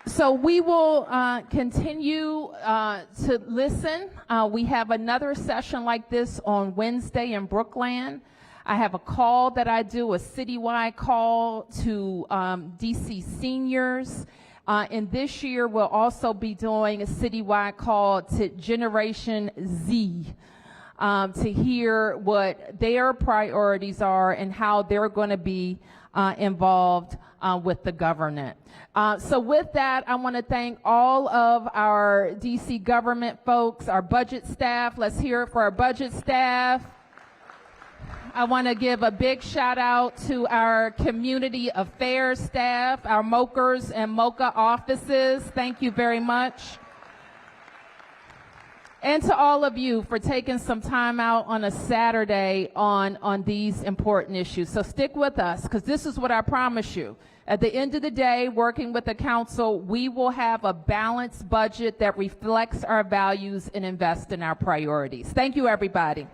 So we will continue to listen. We have another session like this on Wednesday in Brookland. I have a call that I do, a citywide call to DC seniors. And this year we'll also be doing a citywide call to Generation Z to hear what their priorities are and how they're going to be involved with the government. So with that, I want to thank all of our DC government folks, our budget staff. Let's hear it for our budget staff. I want to give a big shout out to our community affairs staff, our MOCers and MOCA offices. Thank you very much. And to all of you for taking some time out on a Saturday on these important issues. So stick with us, because this is what I promise you. At the end of the day, working with the council, we will have a balanced budget that reflects our values and invest in our priorities. Thank you, everybody.